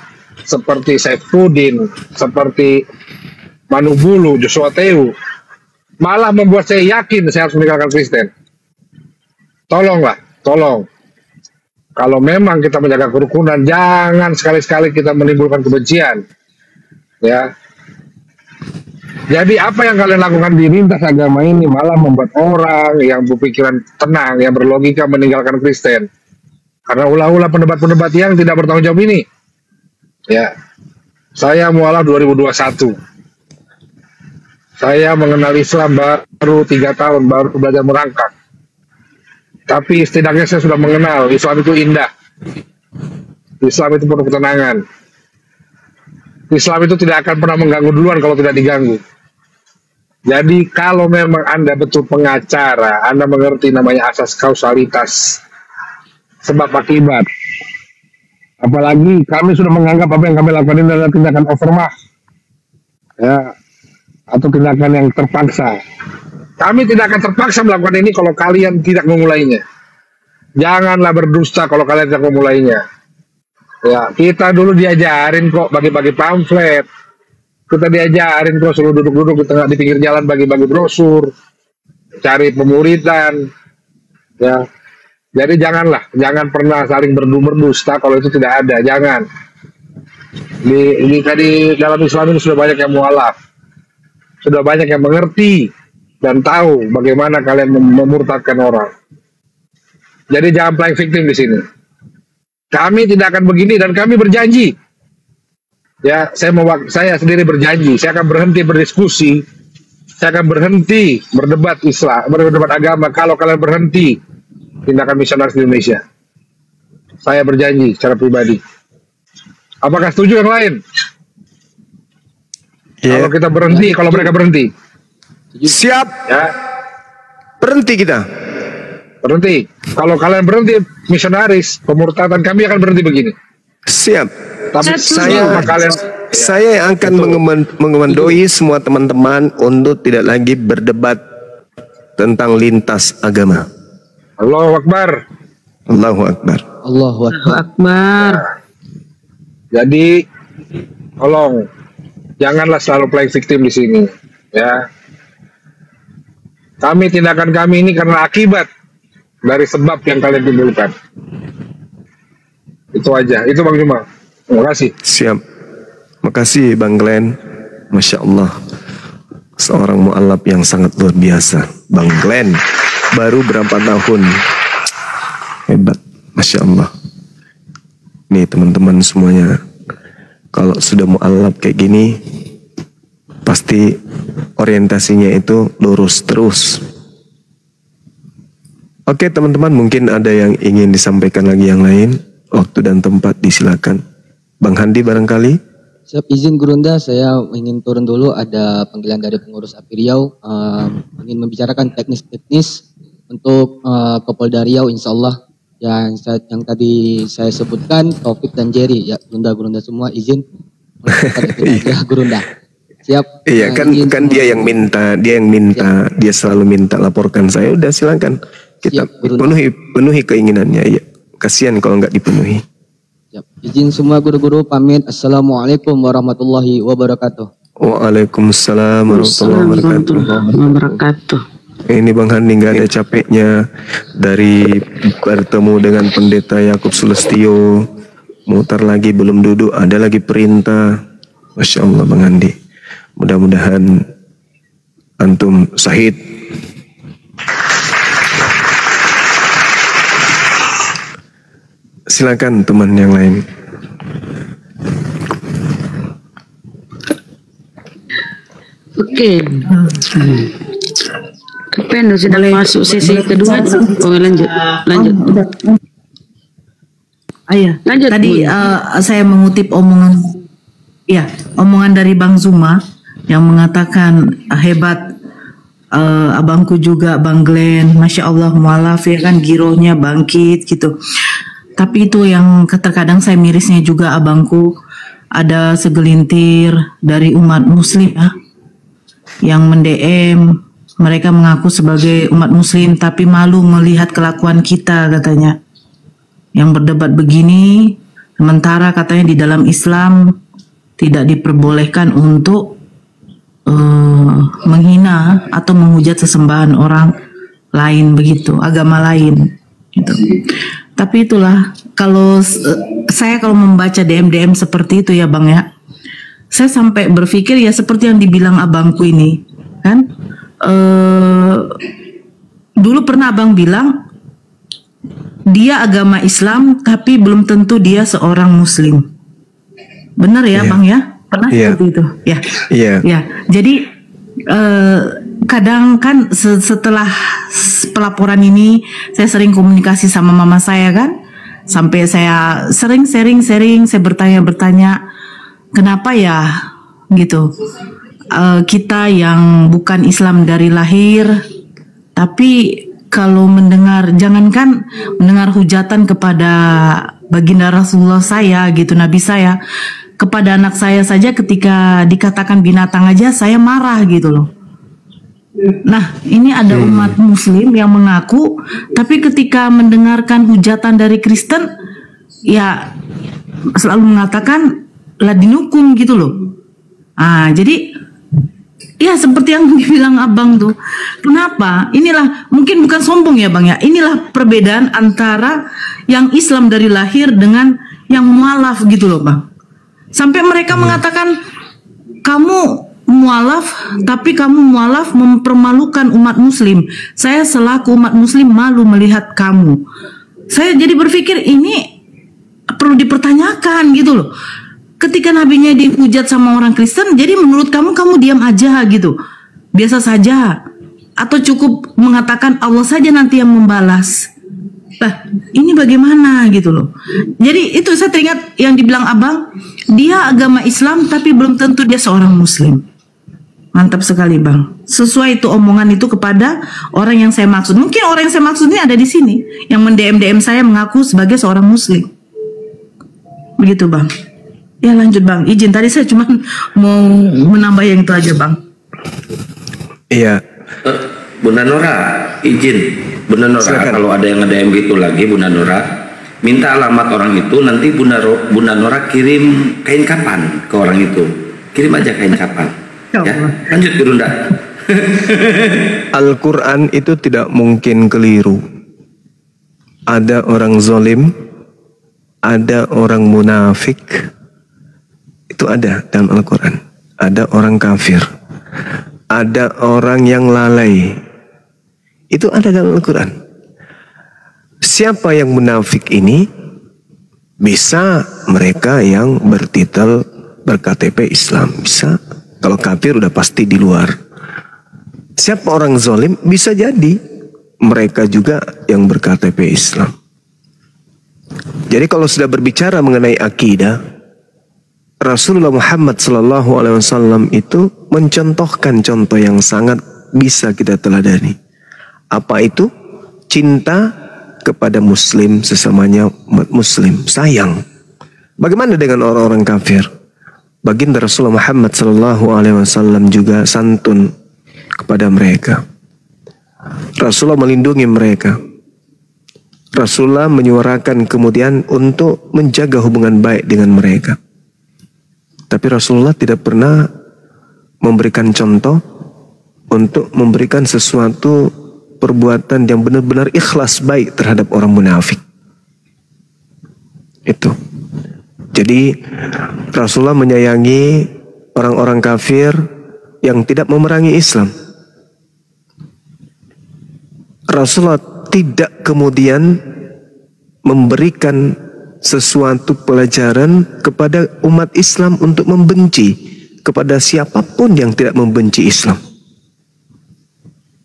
seperti Saifuddin, seperti Manubulu, Joshua Teu, malah membuat saya yakin saya harus meninggalkan Kristen. Tolonglah, tolong. Kalau memang kita menjaga kerukunan, jangan sekali-sekali kita menimbulkan kebencian. Ya. Jadi apa yang kalian lakukan di lintas agama ini malah membuat orang yang berpikiran tenang, yang berlogika meninggalkan Kristen. Karena ulah-ulah pendebat-pendebat yang tidak bertanggung jawab ini. Ya. Saya mualaf 2021. Saya mengenal Islam baru 3 tahun, baru belajar merangkak. Tapi setidaknya saya sudah mengenal Islam itu indah. Islam itu penuh ketenangan. Islam itu tidak akan pernah mengganggu duluan kalau tidak diganggu. Jadi kalau memang Anda betul pengacara, Anda mengerti namanya asas kausalitas, sebab akibat. Apalagi kami sudah menganggap apa yang kami lakukan ini adalah tindakan overmach, ya, atau tindakan yang terpaksa. Kami tidak akan terpaksa melakukan ini kalau kalian tidak memulainya. Janganlah berdusta kalau kalian tidak memulainya. Ya, kita dulu diajarin kok bagi-bagi pamflet. Kita diajarin kok suruh duduk-duduk di pinggir jalan bagi-bagi brosur, cari pemuridan. Ya. Jadi jangan pernah saling berdusta kalau itu tidak ada, jangan. Di dalam Islam ini sudah banyak yang mualaf. Sudah banyak yang mengerti dan tahu bagaimana kalian memurtadkan orang. Jadi jangan playing victim di sini. Kami tidak akan begini dan kami berjanji. Ya, saya sendiri berjanji, saya akan berhenti berdiskusi, saya akan berhenti berdebat Islam, berdebat agama kalau kalian berhenti tindakan misionaris di Indonesia. Saya berjanji secara pribadi. Apakah setuju yang lain? Kalau kita berhenti, kalau mereka berhenti. Siap. Ya. Berhenti kita. Berhenti. Kalau kalian berhenti misionaris, pemurtadan kami akan berhenti begini. Siap. Tapi saya yang akan mengemandoi semua teman-teman untuk tidak lagi berdebat tentang lintas agama. Allahu Akbar. Allahu Akbar. Allahu Akbar. Jadi tolong janganlah selalu playing victim di sini, ya. Tindakan kami ini karena akibat dari sebab yang kalian timbulkan. Itu aja. Itu Bang Juma. Terima kasih. Siap. Makasih Bang Glenn. Masya Allah. Seorang mu'alaf yang sangat luar biasa. Bang Glenn. Baru berapa tahun. Hebat. Masya Allah. Nih teman-teman semuanya. Kalau sudah mu'alaf kayak gini, pasti orientasinya itu lurus terus. Oke teman-teman, mungkin ada yang ingin disampaikan lagi yang lain. Waktu dan tempat disilakan. Bang Handi barangkali. Siap, izin Gurunda, saya ingin turun dulu. Ada panggilan dari pengurus API Riau, ingin membicarakan teknis-teknis untuk Kapolda Riau, insya Allah yang tadi saya sebutkan, Taufik dan Jerry, ya Gurunda semua izin. Ya Gurunda. Siap. Iya kan dia yang minta, dia selalu minta laporkan saya. Udah silakan kita siap, penuhi keinginannya. Ya. Kasihan kalau nggak dipenuhi. Siap. Izin semua guru-guru pamit. Assalamualaikum warahmatullahi wabarakatuh. Waalaikumsalam warahmatullahi wabarakatuh. Ini Bang Hani nggak ada capeknya dari bertemu dengan Pendeta Yakub Sulistyo, mutar lagi belum duduk, ada lagi perintah. Masya Allah Bang Handi. Mudah-mudahan antum sahid. Silakan teman yang lain. Oke. Kependo sudah masuk sesi kedua. Oh, lanjut. Ayah, lanjut. Tadi saya mengutip omongan dari Bang Zuma yang mengatakan hebat abangku juga Bang Glenn, Masya Allah mualaf ya kan, girohnya bangkit gitu. Tapi itu yang terkadang saya mirisnya juga abangku, ada segelintir dari umat muslim ya, yang mendm, mereka mengaku sebagai umat muslim tapi malu melihat kelakuan kita katanya. Yang berdebat begini, sementara katanya di dalam Islam tidak diperbolehkan untuk menghina atau menghujat sesembahan orang lain begitu, agama lain gitu. Tapi itulah, kalau saya membaca DM seperti itu ya Bang ya, saya sampai berpikir ya seperti yang dibilang abangku ini kan, dulu pernah abang bilang dia agama Islam tapi belum tentu dia seorang muslim, benar ya Bang ya, pernah seperti itu ya. Ya, jadi kadang kan setelah pelaporan ini saya sering komunikasi sama mama saya kan, sampai saya sering sharing, saya bertanya kenapa ya gitu, kita yang bukan Islam dari lahir, tapi kalau mendengar, jangankan mendengar hujatan kepada baginda Rasulullah saya gitu, Nabi saya, kepada anak saya saja ketika dikatakan binatang aja saya marah gitu loh. Nah, ini ada umat muslim yang mengaku, tapi ketika mendengarkan hujatan dari Kristen, ya selalu mengatakan ladinukun gitu loh. Jadi ya seperti yang dibilang abang tuh. Kenapa? Inilah, mungkin bukan sombong ya Bang ya, inilah perbedaan antara yang Islam dari lahir dengan yang mualaf gitu loh Bang. Sampai mereka mengatakan kamu mualaf, tapi kamu mualaf mempermalukan umat muslim. Saya selaku umat muslim malu melihat kamu. Saya jadi berpikir ini perlu dipertanyakan gitu loh. Ketika nabinya dihujat sama orang Kristen, jadi menurut kamu diam aja gitu, biasa saja, atau cukup mengatakan Allah saja nanti yang membalas. Nah, ini bagaimana gitu loh. Jadi itu saya teringat yang dibilang abang, dia agama Islam tapi belum tentu dia seorang muslim. Mantap sekali Bang. Sesuai itu omongan itu kepada orang yang saya maksud. Mungkin orang yang saya maksud ini ada di sini, yang mendm saya mengaku sebagai seorang muslim. Begitu Bang. Ya lanjut Bang. Izin, tadi saya cuma mau menambah yang itu aja Bang. Iya. Bunda Nora, izin. Bunda Nora, kalau ada yang nge-DM gitu lagi, Bunda Nora, minta alamat orang itu, nanti Bunda Nora kirim kain kapan ke orang itu. Kirim aja kain kapan. Ya, lanjut Bunda. Al-Quran itu tidak mungkin keliru. Ada orang zalim, ada orang munafik, itu ada dalam Al-Quran. Ada orang kafir, ada orang yang lalai, itu ada dalam Al-Quran. Siapa yang munafik ini? Bisa mereka yang bertitel berKTP Islam, bisa. Kalau kafir udah pasti di luar. Siapa orang zalim? Bisa jadi mereka juga yang berKTP Islam. Jadi kalau sudah berbicara mengenai akidah, Rasulullah Muhammad SAW itu mencontohkan contoh yang sangat bisa kita teladani. Apa itu? Cinta kepada muslim sesamanya umat muslim, sayang. Bagaimana dengan orang-orang kafir? Baginda Rasulullah Muhammad SAW juga santun kepada mereka. Rasulullah melindungi mereka. Rasulullah menyuarakan kemudian untuk menjaga hubungan baik dengan mereka. Tapi Rasulullah tidak pernah memberikan contoh untuk memberikan sesuatu perbuatan yang benar-benar ikhlas baik terhadap orang munafik. Itu. Jadi Rasulullah menyayangi orang-orang kafir yang tidak memerangi Islam. Rasulullah tidak kemudian memberikan sesuatu pelajaran kepada umat Islam untuk membenci kepada siapapun yang tidak membenci Islam.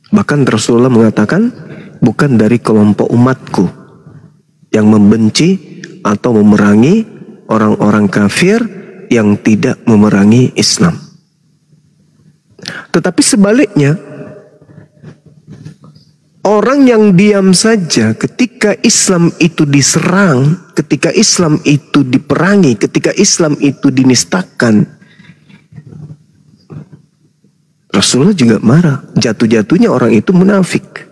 Bahkan Rasulullah mengatakan, bukan dari kelompok umatku yang membenci atau memerangi orang-orang kafir yang tidak memerangi Islam. Tetapi sebaliknya, orang yang diam saja ketika Islam itu diserang, ketika Islam itu diperangi, ketika Islam itu dinistakan, Rasulullah juga marah. Jatuh-jatuhnya orang itu munafik.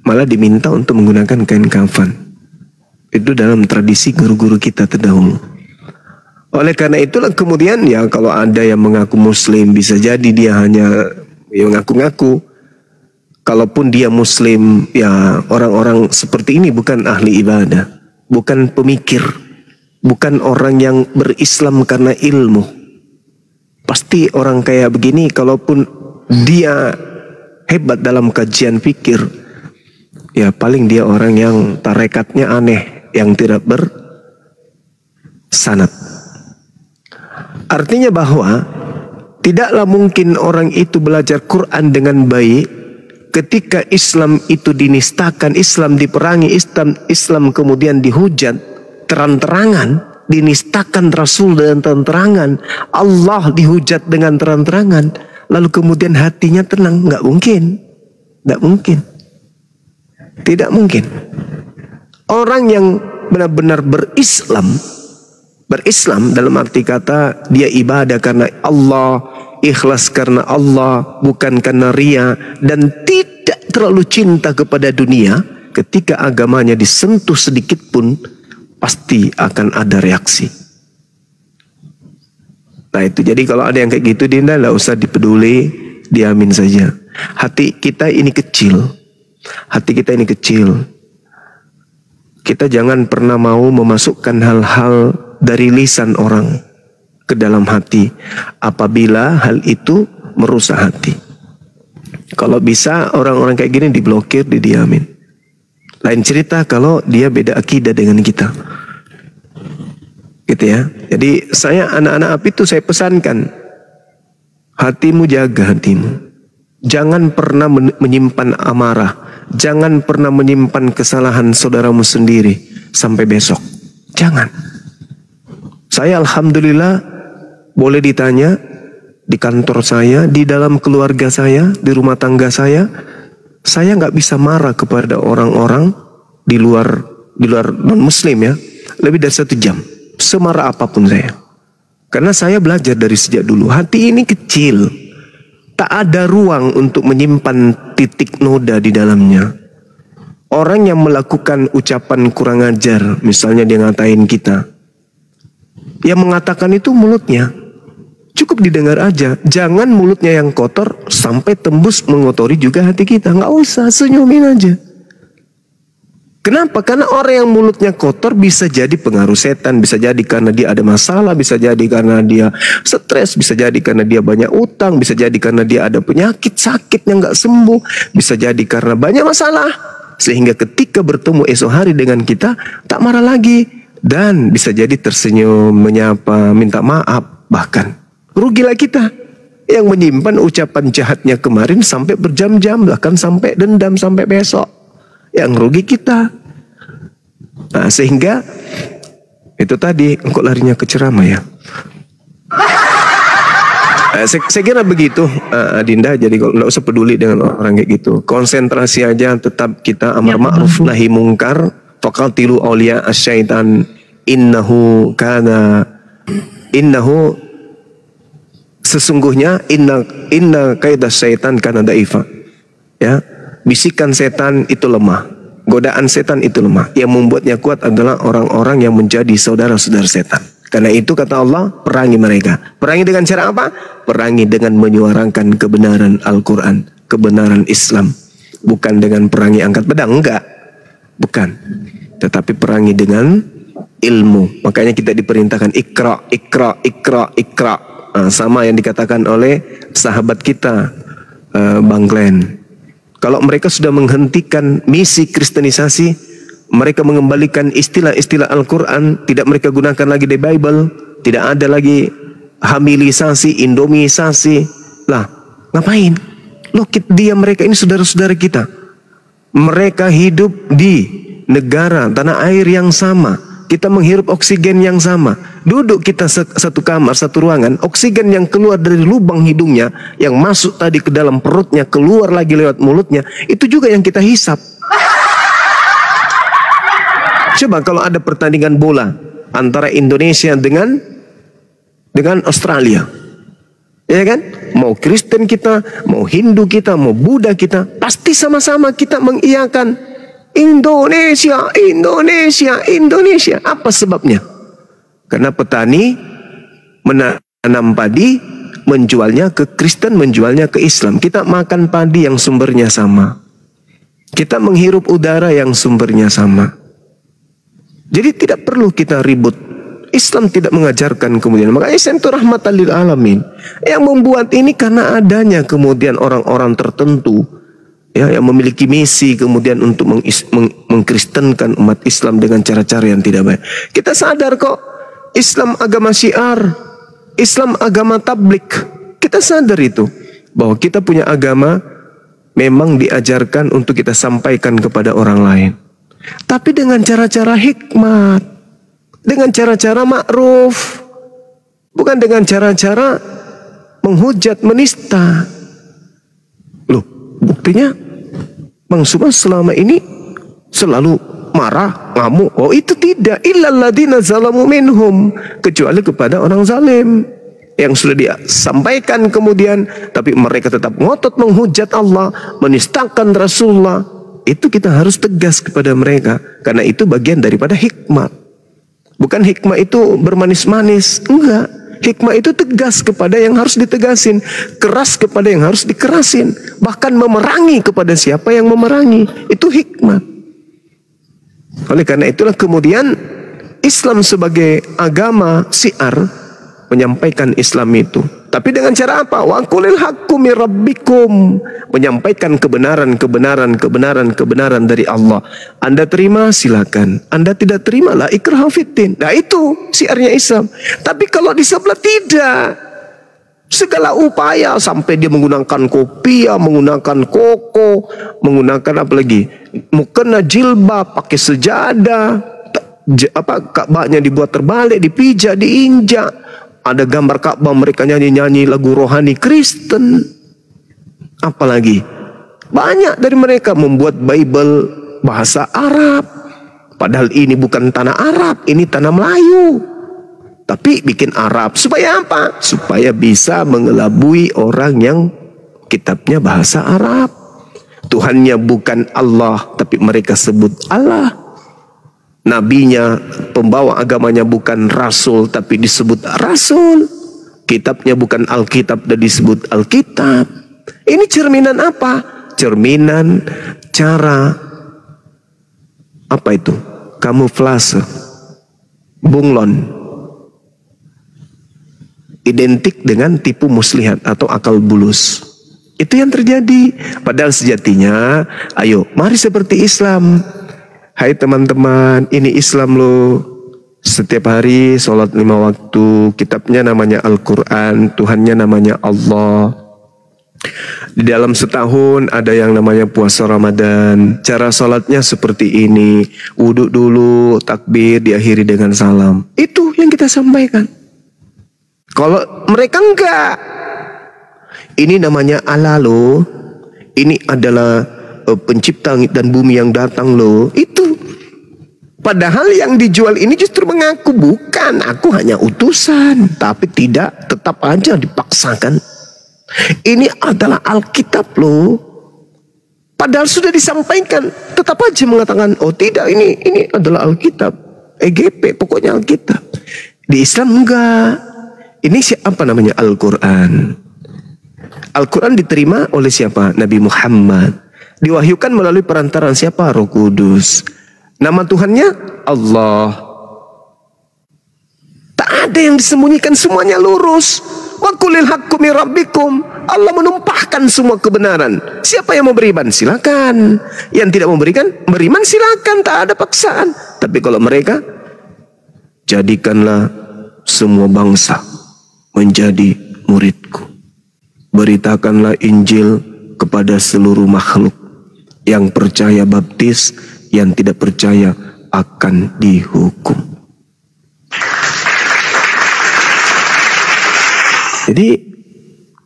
Malah diminta untuk menggunakan kain kafan. Itu dalam tradisi guru-guru kita terdahulu. Oleh karena itulah kemudian ya, kalau ada yang mengaku muslim, bisa jadi dia hanya ngaku-ngaku. Kalaupun dia muslim, ya orang-orang seperti ini bukan ahli ibadah, bukan pemikir, bukan orang yang berislam karena ilmu. Pasti orang kayak begini, kalaupun dia hebat dalam kajian fikir, ya paling dia orang yang tarekatnya aneh, yang tidak bersanad. Artinya bahwa tidaklah mungkin orang itu belajar Quran dengan baik ketika Islam itu dinistakan, Islam diperangi, Islam kemudian dihujat terang-terangan, dinistakan Rasul dengan terang-terangan, Allah dihujat dengan terang-terangan, lalu kemudian hatinya tenang. Nggak mungkin. Nggak mungkin. Tidak mungkin. Orang yang benar-benar berislam dalam arti kata dia ibadah karena Allah, ikhlas karena Allah, bukan karena ria, dan tidak terlalu cinta kepada dunia, ketika agamanya disentuh sedikit pun pasti akan ada reaksi. Nah itu, jadi kalau ada yang kayak gitu, Dinda nggak usah dipeduli, diamin saja. Hati kita ini kecil. Hati kita ini kecil. Kita jangan pernah mau memasukkan hal-hal dari lisan orang ke dalam hati, apabila hal itu merusak hati. Kalau bisa orang-orang kayak gini diblokir, didiamin. Lain cerita kalau dia beda akidah dengan kita, gitu ya. Jadi saya anak-anak API itu saya pesankan, hatimu jaga hatimu. Jangan pernah menyimpan amarah, jangan pernah menyimpan kesalahan saudaramu sendiri sampai besok. Jangan. Saya alhamdulillah boleh ditanya di kantor saya, di dalam keluarga saya, di rumah tangga saya nggak bisa marah kepada orang-orang di luar non muslim ya, lebih dari 1 jam, semarah apapun saya. Karena saya belajar dari sejak dulu, hati ini kecil, tak ada ruang untuk menyimpan titik noda di dalamnya. Orang yang melakukan ucapan kurang ajar, misalnya dia ngatain kita, yang mengatakan itu mulutnya, cukup didengar aja. Jangan mulutnya yang kotor sampai tembus mengotori juga hati kita. Nggak usah, senyumin aja. Kenapa? Karena orang yang mulutnya kotor bisa jadi pengaruh setan, bisa jadi karena dia ada masalah, bisa jadi karena dia stres, bisa jadi karena dia banyak utang, bisa jadi karena dia ada penyakit sakit yang nggak sembuh, bisa jadi karena banyak masalah, sehingga ketika bertemu esok hari dengan kita tak marah lagi, dan bisa jadi tersenyum, menyapa, minta maaf. Bahkan rugilah kita yang menyimpan ucapan jahatnya kemarin sampai berjam-jam, bahkan sampai dendam sampai besok. Yang rugi kita. Nah, sehingga itu tadi, kok larinya ke ceramah ya. Saya kira begitu, Dinda. Jadi kalau nggak usah peduli dengan orang kayak gitu. Konsentrasi aja, tetap kita amar ma'ruf nahi mungkar. Faqatilu awliya asyaitan innahu sesungguhnya inna kaidah syaitan kana daifa. Ya. bisikan setan itu lemah, godaan setan itu lemah. Yang membuatnya kuat adalah orang-orang yang menjadi saudara-saudara setan. Karena itu kata Allah, perangi mereka. Perangi dengan cara apa? Perangi dengan menyuarakan kebenaran Al-Quran, kebenaran Islam. Bukan dengan perangi angkat pedang, enggak. Bukan. Tetapi perangi dengan ilmu. Makanya kita diperintahkan ikra, ikra, ikra, ikra. Nah, sama yang dikatakan oleh sahabat kita, Bang Glenn. Kalau mereka sudah menghentikan misi kristenisasi, mereka mengembalikan istilah-istilah Al-Quran, tidak mereka gunakan lagi di Bible, tidak ada lagi hamilisasi, indomisasi. Lah, ngapain? Loh, dia mereka ini saudara-saudara kita. Mereka hidup di negara, tanah air yang sama. Kita menghirup oksigen yang sama. Duduk kita satu kamar, satu ruangan. Oksigen yang keluar dari lubang hidungnya, yang masuk tadi ke dalam perutnya, keluar lagi lewat mulutnya, itu juga yang kita hisap. Coba kalau ada pertandingan bola antara Indonesia dengan Australia, ya kan? Mau Kristen kita, mau Hindu kita, mau Buddha kita, pasti sama-sama kita mengiyakan Indonesia, Indonesia, Indonesia. Apa sebabnya? Karena petani menanam padi, menjualnya ke Kristen, menjualnya ke Islam. Kita makan padi yang sumbernya sama. Kita menghirup udara yang sumbernya sama. Jadi tidak perlu kita ribut. Islam tidak mengajarkan kemudian. Makanya Islam itu rahmatan lil alamin. Yang membuat ini karena adanya kemudian orang-orang tertentu, ya, yang memiliki misi kemudian untuk mengkristenkan umat Islam dengan cara-cara yang tidak baik. Kita sadar kok Islam agama syiar, Islam agama tablik. Kita sadar itu, bahwa kita punya agama memang diajarkan untuk kita sampaikan kepada orang lain. Tapi dengan cara-cara hikmat, dengan cara-cara ma'ruf, bukan dengan cara-cara menghujat, menista. Loh, buktinya Bang Suma selama ini selalu marah, ngamuk. Oh, itu tidak. Illal ladzina zalamu minhum, kecuali kepada orang zalim yang sudah disampaikan kemudian, tapi mereka tetap ngotot menghujat Allah, menistakan Rasulullah. Itu kita harus tegas kepada mereka, karena itu bagian daripada hikmah. Bukan hikmah itu bermanis-manis, enggak. Hikmah itu tegas kepada yang harus ditegasin, keras kepada yang harus dikerasin, bahkan memerangi kepada siapa yang memerangi. Itu hikmah. Oleh karena itulah kemudian Islam sebagai agama syiar menyampaikan Islam itu. Tapi dengan cara apa? Wa qulil haqqu mir rabbikum, menyampaikan kebenaran dari Allah. Anda terima silakan, Anda tidak terima la ikraha fiddin. Nah, itu syiarnya Islam. Tapi kalau di sebelah tidak, segala upaya sampai dia menggunakan kopiah, menggunakan koko, menggunakan apa lagi? Mukena jilbab, pakai sejadah, Ka'bahnya dibuat terbalik, dipijak, diinjak. Ada gambar Ka'bah, mereka nyanyi-nyanyi lagu rohani Kristen. Apalagi banyak dari mereka membuat Bible bahasa Arab, padahal ini bukan tanah Arab, ini tanah Melayu, tapi bikin Arab. Supaya apa? Supaya bisa mengelabui orang yang kitabnya bahasa Arab. Tuhannya bukan Allah, tapi mereka sebut Allah. Nabinya, pembawa agamanya bukan Rasul, tapi disebut Rasul. Kitabnya bukan Alkitab, dan disebut Alkitab. Ini cerminan apa? Cerminan cara, apa itu? Kamuflase, bunglon. Identik dengan tipu muslihat atau akal bulus. Itu yang terjadi. Padahal sejatinya, ayo, mari seperti Islam. Hai teman-teman, ini Islam loh. Setiap hari sholat 5 waktu, kitabnya namanya Al-Quran, Tuhannya namanya Allah. Di dalam setahun ada yang namanya puasa Ramadan. Cara sholatnya seperti ini, wudhu dulu, takbir, diakhiri dengan salam. Itu yang kita sampaikan. Kalau mereka enggak, ini namanya Allah loh. Ini adalah pencipta langit dan bumi yang datang loh. Itu padahal yang dijual ini justru mengaku bukan, aku hanya utusan, tapi tidak, tetap aja dipaksakan. Ini adalah Alkitab loh. Padahal sudah disampaikan, tetap aja mengatakan, oh tidak, ini adalah Alkitab, EGP, pokoknya Alkitab. Di Islam enggak. Ini siapa namanya? Al-Quran. Al-Quran diterima oleh siapa? Nabi Muhammad. Diwahyukan melalui perantaran siapa? Roh Kudus. Nama Tuhannya Allah. Tak ada yang disembunyikan, semuanya lurus. Wa qulil haqqu min rabbikum. Allah menumpahkan semua kebenaran. Siapa yang mau beriman? Silakan. Yang tidak mau beriman silakan, tak ada paksaan. Tapi kalau mereka, jadikanlah semua bangsa menjadi muridku. Beritakanlah Injil kepada seluruh makhluk. Yang percaya baptis, yang tidak percaya akan dihukum. Jadi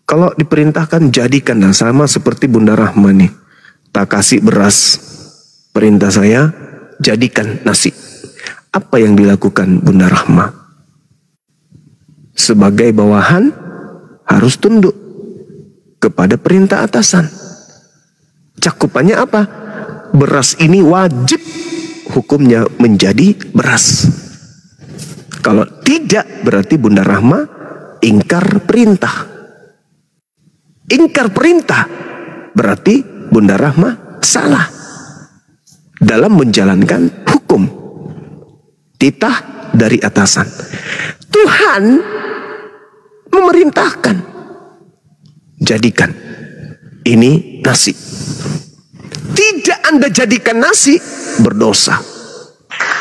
kalau diperintahkan jadikanlah, sama seperti Bunda Rahma nih. Tak kasih beras, perintah saya jadikan nasi. Apa yang dilakukan Bunda Rahma? Sebagai bawahan harus tunduk kepada perintah atasan. Cakupannya apa? Beras ini wajib hukumnya menjadi beras. Kalau tidak, berarti Bunda Rahma ingkar perintah. Ingkar perintah berarti Bunda Rahma salah dalam menjalankan hukum titah dari atasan. Tuhan memerintahkan, jadikan ini nasi. Tidak Anda jadikan nasi, berdosa.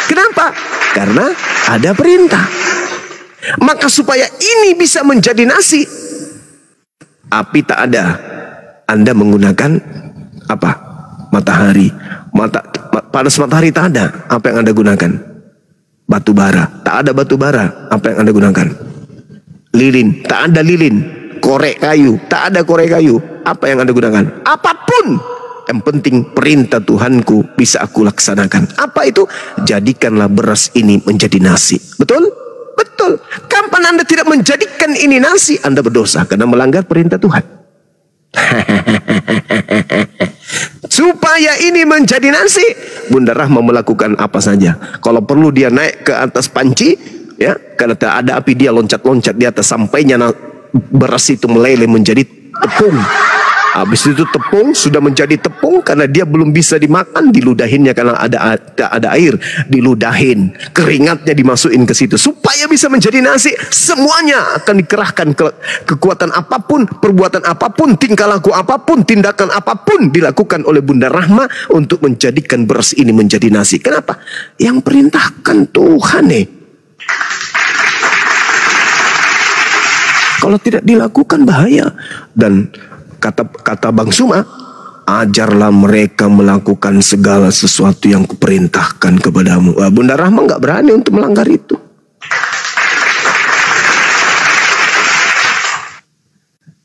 Kenapa? Karena ada perintah. Maka supaya ini bisa menjadi nasi, api tak ada, Anda menggunakan apa? Matahari. Panas matahari tak ada, apa yang Anda gunakan? Batu bara. Tak ada batu bara, apa yang Anda gunakan? Lilin. Tak ada lilin. Korek kayu. Tak ada korek kayu, apa yang Anda gunakan? Apapun, yang penting perintah Tuhanku bisa aku laksanakan. Apa itu? Jadikanlah beras ini menjadi nasi. Betul? Betul. Kapan Anda tidak menjadikan ini nasi, Anda berdosa karena melanggar perintah Tuhan. Supaya ini menjadi nasi, Bunda Rahma melakukan apa saja. Kalau perlu dia naik ke atas panci, ya, karena tak ada api, dia loncat-loncat di atas, sampainya beras itu meleleh menjadi tepung. Habis itu tepung sudah menjadi tepung karena dia belum bisa dimakan, diludahinnya karena ada air, diludahin, keringatnya dimasukin ke situ supaya bisa menjadi nasi. Semuanya akan dikerahkan, kekuatan apapun, perbuatan apapun, tingkah laku apapun, tindakan apapun dilakukan oleh Bunda Rahma untuk menjadikan beras ini menjadi nasi. Kenapa? Yang perintahkan Tuhan nih. Kalau tidak dilakukan bahaya. Dan kata Bang Suma, ajarlah mereka melakukan segala sesuatu yang kuperintahkan kepadamu. Bunda Rahma nggak berani untuk melanggar itu.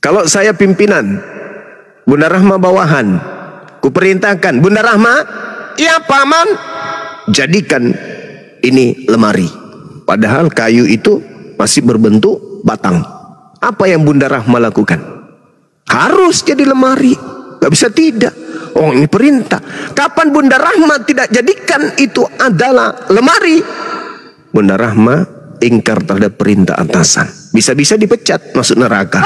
Kalau saya pimpinan, Bunda Rahma bawahan, kuperintahkan, Bunda Rahma, ya paman, jadikan ini lemari. Padahal kayu itu masih berbentuk batang. Apa yang Bunda Rahma lakukan? Harus jadi lemari, gak bisa tidak. Oh, ini perintah. Kapan Bunda Rahma tidak jadikan itu adalah lemari, Bunda Rahma ingkar terhadap perintah atasan. Bisa-bisa dipecat, masuk neraka.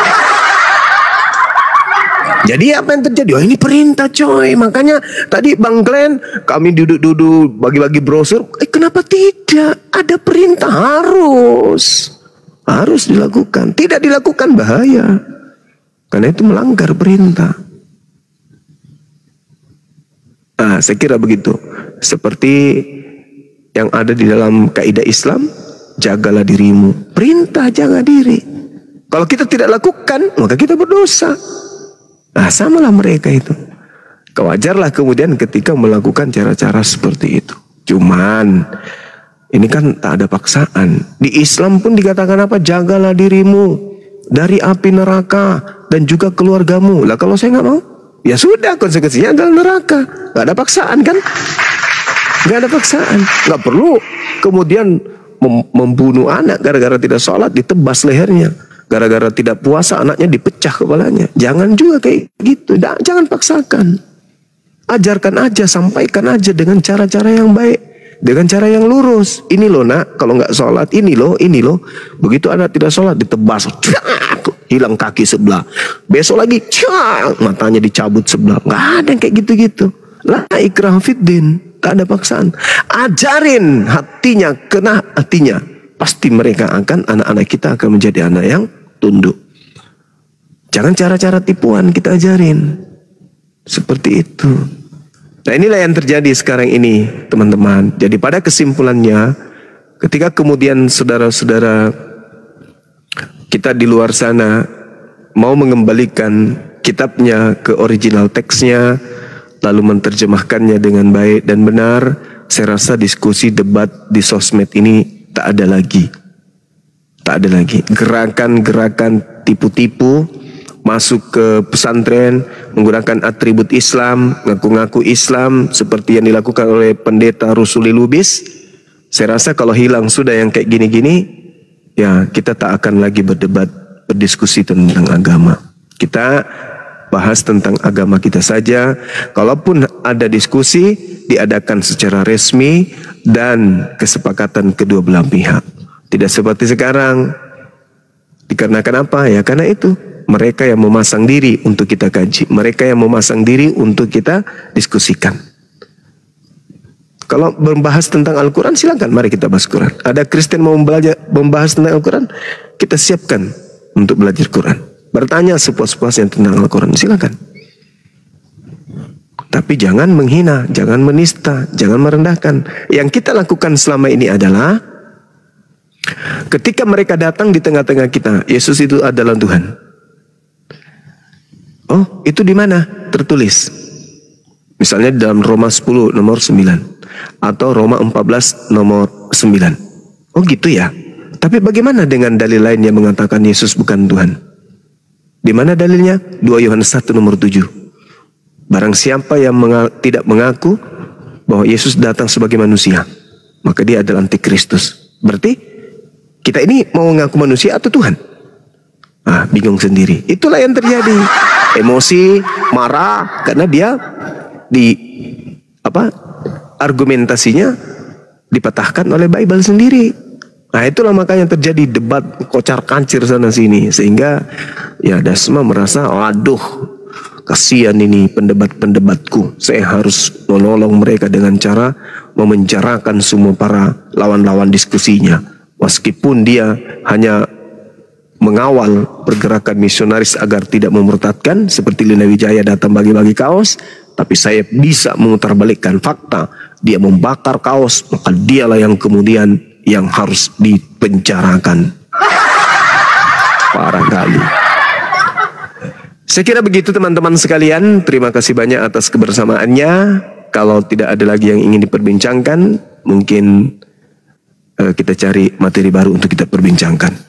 Jadi apa yang terjadi? Oh, ini perintah coy. Makanya tadi Bang Glenn, kami duduk-duduk bagi-bagi brosur. Kenapa tidak? Ada perintah, harus dilakukan. Tidak dilakukan bahaya. Karena itu melanggar perintah. Saya kira begitu. Seperti yang ada di dalam kaidah Islam, jagalah dirimu. Perintah jaga diri. Kalau kita tidak lakukan, maka kita berdosa. Samalah mereka itu. Kewajarlah kemudian ketika melakukan cara-cara seperti itu. Cuman ini kan tak ada paksaan. Di Islam pun dikatakan apa? Jagalah dirimu dari api neraka dan juga keluargamu. Lah kalau saya nggak mau, ya sudah, konsekuensinya adalah neraka. Nggak ada paksaan kan? Nggak ada paksaan. Nggak perlu kemudian membunuh anak gara-gara tidak sholat, ditebas lehernya. Gara-gara tidak puasa, anaknya dipecah kepalanya. Jangan juga kayak gitu. Jangan paksakan. Ajarkan aja, sampaikan aja dengan cara-cara yang baik, dengan cara yang lurus. Ini loh nak, kalau nggak sholat, ini loh. Begitu anak tidak sholat, ditebas, hilang kaki sebelah. Besok lagi, matanya dicabut sebelah. Nggak ada yang kayak gitu-gitu. La ikrah fiddin, tak ada paksaan. Ajarin hatinya, kena hatinya. Pasti mereka anak-anak kita akan menjadi anak yang tunduk. Jangan cara-cara tipuan kita ajarin. Seperti itu. Nah, inilah yang terjadi sekarang ini, teman-teman. Jadi pada kesimpulannya, ketika kemudian saudara-saudara kita di luar sana mau mengembalikan kitabnya ke original teksnya, lalu menerjemahkannya dengan baik dan benar, saya rasa diskusi debat di sosmed ini tak ada lagi. Tak ada lagi. Gerakan-gerakan tipu-tipu, masuk ke pesantren, menggunakan atribut Islam, ngaku-ngaku Islam, seperti yang dilakukan oleh pendeta Rusuli Lubis. Saya rasa kalau hilang sudah yang kayak gini-gini, ya kita tak akan lagi berdebat, berdiskusi tentang agama. Kita bahas tentang agama kita saja. Kalaupun ada diskusi, diadakan secara resmi dan kesepakatan kedua belah pihak. Tidak seperti sekarang. Dikarenakan apa? Ya karena itu. Mereka yang memasang diri untuk kita kaji. Mereka yang memasang diri untuk kita diskusikan. Kalau membahas tentang Al-Quran, silakan mari kita bahas Quran. Ada Kristen mau membahas tentang Al-Quran, kita siapkan untuk belajar Quran. Bertanya sepuas-puasnya tentang Al-Quran, silakan. Tapi jangan menghina, jangan menista, jangan merendahkan. Yang kita lakukan selama ini adalah ketika mereka datang di tengah-tengah kita, Yesus itu adalah Tuhan. Oh, itu di mana? Tertulis. Misalnya dalam Roma 10 nomor 9 atau Roma 14 nomor 9. Oh gitu ya. Tapi bagaimana dengan dalil lain yang mengatakan Yesus bukan Tuhan? Di mana dalilnya? 2 Yohanes 1 nomor 7. Barang siapa yang tidak mengaku bahwa Yesus datang sebagai manusia, maka dia adalah antikristus. Berarti kita ini mau mengaku manusia atau Tuhan? Bingung sendiri. Itulah yang terjadi. Emosi, marah karena dia argumentasinya dipatahkan oleh Bible sendiri. Nah, itulah makanya terjadi debat kocar-kancir sana sini, sehingga ya Dasma merasa, waduh, kasihan ini pendebat-pendebatku. Saya harus menolong mereka dengan cara memenjarakan semua para lawan-lawan diskusinya. Meskipun dia hanya mengawal pergerakan misionaris agar tidak memurtadkan, seperti Lina Wijaya datang bagi-bagi kaos, tapi saya bisa memutarbalikkan fakta. Dia membakar kaos, maka dialah yang kemudian yang harus dipenjarakan. Parah kali. Saya kira begitu teman-teman sekalian. Terima kasih banyak atas kebersamaannya. Kalau tidak ada lagi yang ingin diperbincangkan, mungkin kita cari materi baru untuk kita perbincangkan.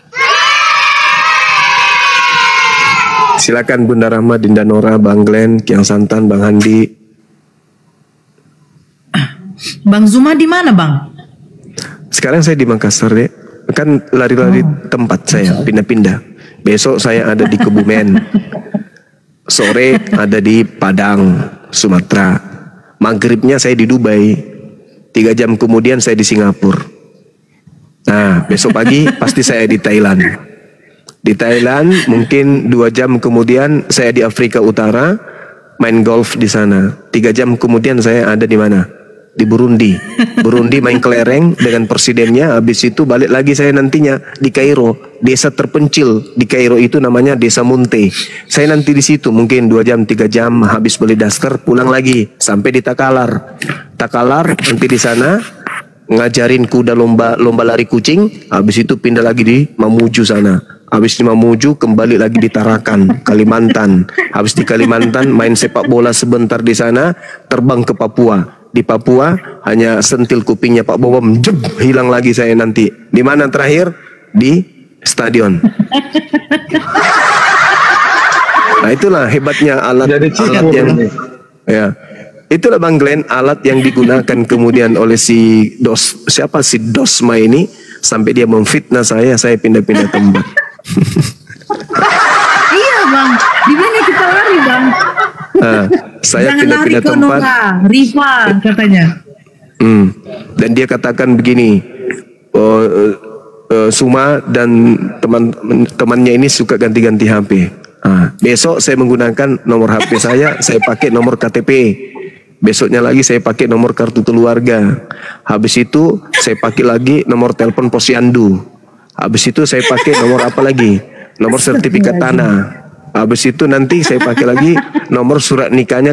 Silakan Bunda Rahma, Dinda Nora, Bang Glenn, Kiang Santan, Bang Handi. Bang Zuma di mana, Bang? Sekarang saya di Makassar, deh. Kan lari-lari tempat saya, pindah-pindah. Besok saya ada di Kebumen. Sore ada di Padang, Sumatera. Maghribnya saya di Dubai. 3 jam kemudian saya di Singapura. Nah, besok pagi pasti saya di Thailand. Di Thailand mungkin 2 jam kemudian saya di Afrika Utara main golf di sana. 3 jam kemudian saya ada di mana? Di Burundi. Burundi main kelereng dengan presidennya. Habis itu balik lagi saya nantinya di Kairo, desa terpencil di Kairo itu namanya Desa Munte. Saya nanti di situ mungkin 2 jam 3 jam, habis beli daster pulang lagi sampai di Takalar. Takalar nanti di sana ngajarin kuda lomba lari kucing. Habis itu pindah lagi di Mamuju sana. Habis di Mamuju kembali lagi di Tarakan, Kalimantan. Habis di Kalimantan main sepak bola sebentar di sana, terbang ke Papua. Di Papua hanya sentil kupingnya Pak Bobom, hilang lagi saya nanti. Di mana terakhir? Di stadion. Nah, itulah hebatnya alat yang ya. Itulah Bang Glenn, alat yang digunakan kemudian oleh si Dosma ini sampai dia memfitnah saya pindah-pindah tempat. Iya Bang, di mana kita lari Bang? Saya Jangan lari pindah-pindah ke tempat. Nora, Riva katanya. Dan dia katakan begini, Suma dan teman-temannya ini suka ganti-ganti HP. Besok saya menggunakan nomor HP saya pakai nomor KTP. Besoknya lagi saya pakai nomor kartu keluarga. Habis itu saya pakai lagi nomor telepon posyandu. Habis itu saya pakai nomor apa lagi? Nomor sertifikat tanah. Habis itu nanti saya pakai lagi nomor surat nikahnya